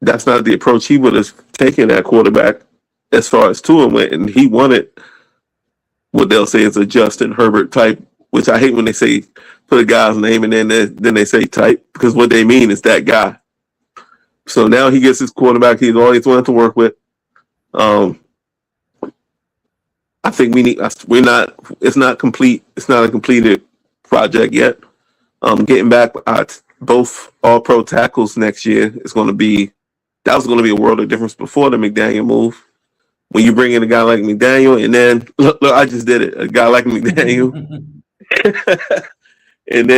Speaker 2: not the approach he would have taken at quarterback as far as Tua went, and he wanted what they'll say is a Justin Herbert type, which I hate when they say put a guy's name and then they say type, because what they mean is that guy. So now he gets his quarterback he's always wanted to work with. I think it's not complete. It's not a completed project yet. Getting back both all-pro tackles next year that was going to be a world of difference before the McDaniel move. When you bring in a guy like McDaniel, and then look, I just did it. A guy like McDaniel, and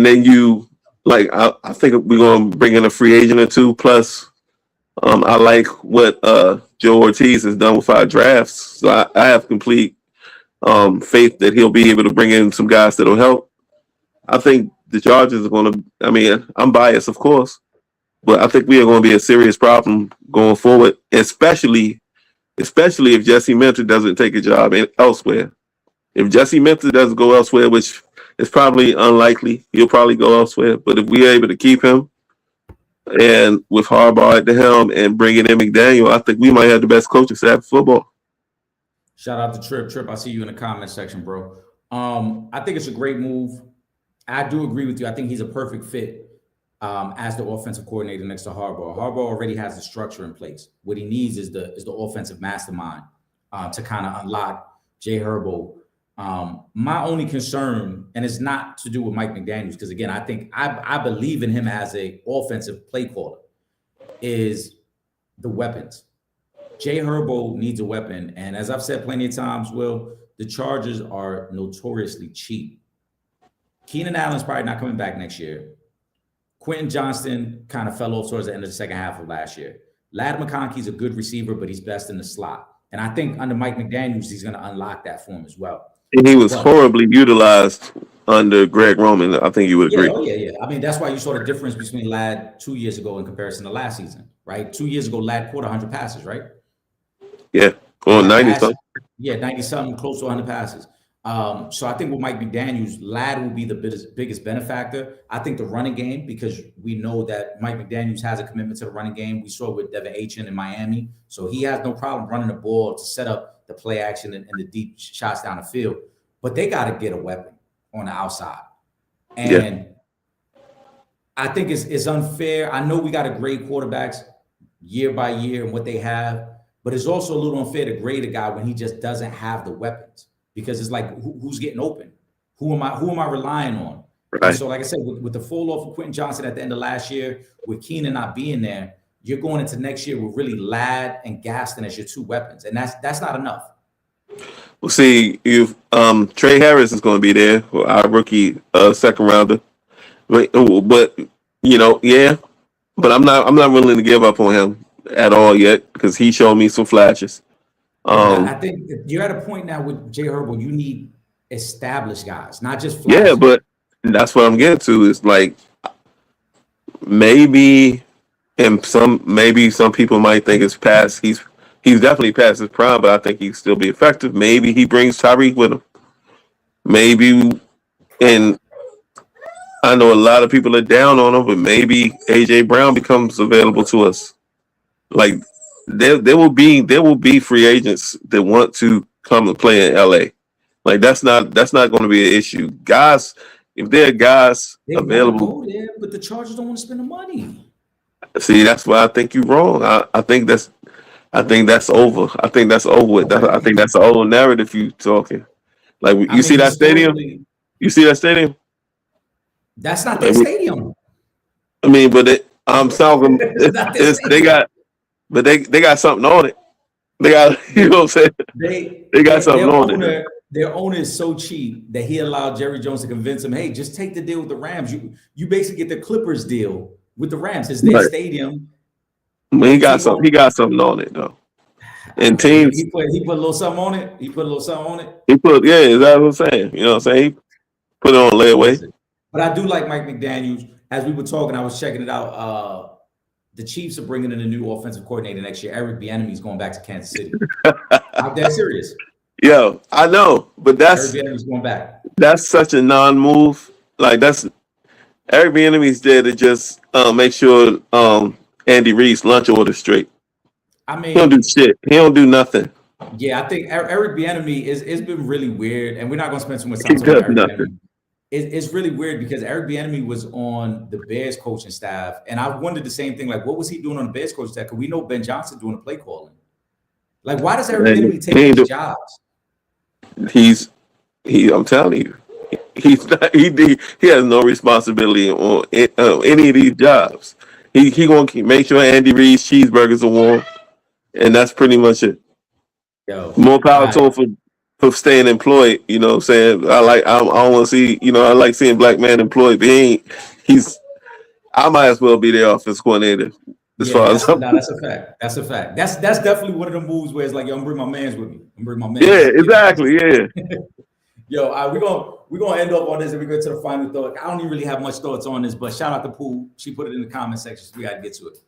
Speaker 2: then you I think we're going to bring in a free agent or two. Plus, I like what Joe Ortiz has done with our drafts. So I have complete faith that he'll be able to bring in some guys that'll help. I think the Chargers are going to. I mean, I'm biased, of course, but I think we are going to be a serious problem going forward, especially if Jesse Minter doesn't take a job elsewhere. If Jesse Minter doesn't go elsewhere, which is probably unlikely, he'll probably go elsewhere. But if we're able to keep him, and with Harbaugh at the helm and bringing in McDaniel, I think we might have the best coaching staff in football.
Speaker 1: Shout out to Trip. I see you in the comment section, bro. I think it's a great move. I do agree with you. I think he's a perfect fit as the offensive coordinator next to Harbaugh. Harbaugh already has the structure in place. What he needs is the offensive mastermind to kind of unlock Jay Herbo. My only concern, and it's not to do with Mike McDaniels, because again, I think I believe in him as a offensive play caller, is the weapons. Jay Herbo needs a weapon, and as I've said plenty of times, Will, the Chargers are notoriously cheap. Keenan Allen's probably not coming back next year. Quentin Johnston kind of fell off towards the end of the second half of last year. Ladd McConkey's a good receiver, but he's best in the slot. And I think under Mike McDaniels, he's going to unlock that for him as well.
Speaker 2: And he was horribly utilized under Greg Roman. I think you would agree.
Speaker 1: Yeah. I mean, that's why you saw the difference between Ladd 2 years ago in comparison to last season, right? 2 years ago, Ladd caught 100 passes, right?
Speaker 2: Yeah, or 90-something.
Speaker 1: Yeah, 90-something, close to 100 passes. So I think with Mike McDaniels, Ladd will be the biggest benefactor. I think the running game, because we know that Mike McDaniels has a commitment to the running game. We saw it with Devin Achin in Miami. So he has no problem running the ball to set up the play action and the deep shots down the field. But they got to get a weapon on the outside. And I think it's unfair. I know we got to grade quarterbacks year by year and what they have, but it's also a little unfair to grade a guy when he just doesn't have the weapons. Because it's like, who's getting open? Who am I relying on? Right. So, like I said, with the fall off of Quentin Johnston at the end of last year, with Keenan not being there, you're going into next year with really Ladd and Gaston as your two weapons, and that's not enough.
Speaker 2: Well, see, you've Trey Harris is going to be there, our rookie second rounder, but but I'm not willing to give up on him at all yet because he showed me some flashes.
Speaker 1: I think you're at a point now with Jay Herbo. You need established guys, not just flashes.
Speaker 2: Yeah, but that's what I'm getting to. Is like maybe some people might think it's past. He's definitely past his prime, but I think he can still be effective. Maybe he brings Tyreek with him. Maybe, and I know a lot of people are down on him, but maybe AJ Brown becomes available to us. Like. There will be free agents that want to come and play in LA. Like that's not going to be an issue. Guys, if there are guys available,
Speaker 1: but the Chargers don't want to spend the money.
Speaker 2: See, that's why I think you're wrong. I think that's over. I think that's over with. I think that's the old narrative you talking. Like you see that stadium? You see that stadium?
Speaker 1: That's not their stadium.
Speaker 2: I mean, but I'm talking. But they got something on it. They got, you know what I'm saying? They got something on it.
Speaker 1: Their owner is so cheap that he allowed Jerry Jones to convince him, hey, just take the deal with the Rams. You basically get the Clippers deal with the Rams. It's their stadium.
Speaker 2: I mean, he got something on it though. And
Speaker 1: So
Speaker 2: teams,
Speaker 1: he put a little something on it. He put a little something on it.
Speaker 2: is that what I'm saying? You know what I'm saying? He put it on layaway.
Speaker 1: Listen, but I do like Mike McDaniels. As we were talking, I was checking it out. The Chiefs are bringing in a new offensive coordinator next year. Eric Bieniemy is going back to Kansas City. I'm dead serious.
Speaker 2: Yo, I know, but
Speaker 1: Eric Bieniemy's going back.
Speaker 2: that's such a non-move. Like that's Eric Bieniemy's there to just make sure Andy Reid's lunch order straight.
Speaker 1: I mean,
Speaker 2: He don't do shit. He don't do nothing.
Speaker 1: Yeah, I think Eric Bieniemy it's been really weird, and we're not going to spend too much
Speaker 2: He
Speaker 1: time talking
Speaker 2: does
Speaker 1: about Eric
Speaker 2: nothing.
Speaker 1: Bieniemy. It's really weird because Eric Bieniemy was on the Bears coaching staff, and I wondered the same thing. Like, what was he doing on the Bears coaching staff? Because we know Ben Johnson doing the play calling. Like, why does Eric Bieniemy take these jobs?
Speaker 2: I'm telling you, he's not. He has no responsibility on any of these jobs. He gonna make sure Andy Reid's cheeseburgers are warm, and that's pretty much it.
Speaker 1: Yo,
Speaker 2: More power to him for staying employed. You know what I'm saying? I don't want to see. You know, I like seeing black man employed, but I might as well be their offense coordinator. As far as
Speaker 1: that's a fact. That's a fact. That's definitely one of the moves where it's like, yo, I'm bring my man's with me. I'm bring my man.
Speaker 2: Yeah, exactly. Yeah.
Speaker 1: Yo, we're gonna end up on this and we go to the final thought. I don't even really have much thoughts on this, but shout out to Pooh. She put it in the comment section. So we gotta get to it.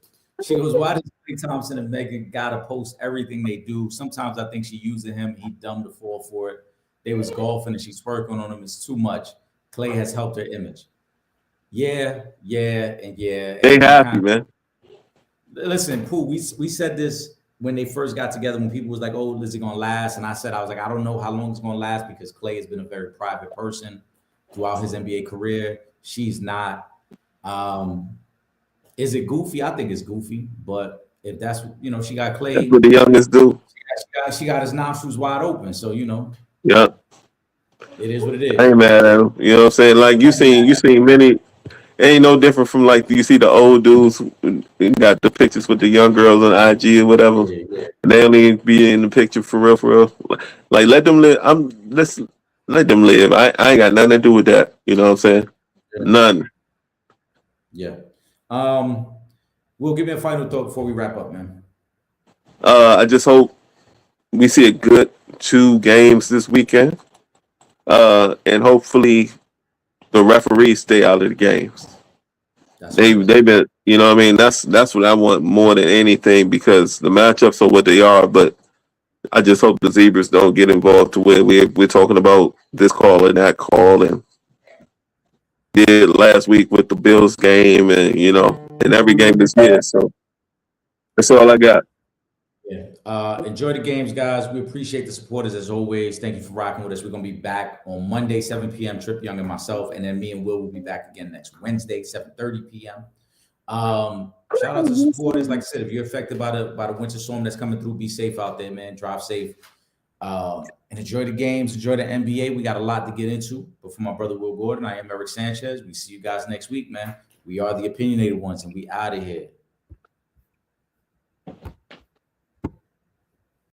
Speaker 1: She goes, why does Klay Thompson and Megan gotta post everything they do? Sometimes I think she using him. He dumb to fall for it. They was golfing and she's working on him. It's too much. Klay has helped her image. Yeah.
Speaker 2: They happy, man.
Speaker 1: Listen, Pooh, we said this when they first got together, when people was like, oh, is it gonna last? And I said, I was like, I don't know how long it's gonna last because Klay has been a very private person throughout his NBA career. She's not. Is it goofy? I think it's goofy, but if that's she got Klay.
Speaker 2: That's what the youngest do.
Speaker 1: She got his nostrils wide open, so
Speaker 2: Yeah.
Speaker 1: It is what it is.
Speaker 2: I ain't mad at him. You know what I'm saying? Like you seen many. It ain't no different from like you see the old dudes who got the pictures with the young girls on IG or whatever.
Speaker 1: Yeah.
Speaker 2: They only be in the picture for real. Like let them live. Let them live. I ain't got nothing to do with that. You know what I'm saying?
Speaker 1: Yeah.
Speaker 2: None.
Speaker 1: Yeah. We'll give me a final thought before we wrap up, man.
Speaker 2: I just hope we see a good 2 games this weekend. And hopefully the referees stay out of the games. They've been, you know what I mean? That's what I want more than anything because the matchups are what they are, but I just hope the Zebras don't get involved to where we're talking about this call and that call and did last week with the Bills game and and every game this year. So that's all I got.
Speaker 1: Yeah. Enjoy the games, guys. We appreciate the supporters as always. Thank you for rocking with us. We're gonna be back on Monday, 7 p.m. Trip Young and myself, and then me and Will will be back again next Wednesday, 7:30 p.m. Shout out to supporters. Like I said, if you're affected by the winter storm that's coming through, be safe out there, man. Drive safe. And enjoy the games, enjoy the NBA. We got a lot to get into. But for my brother Will Gordon, I am Eric Sanchez. We see you guys next week, man. We are the opinionated ones, and we out of here.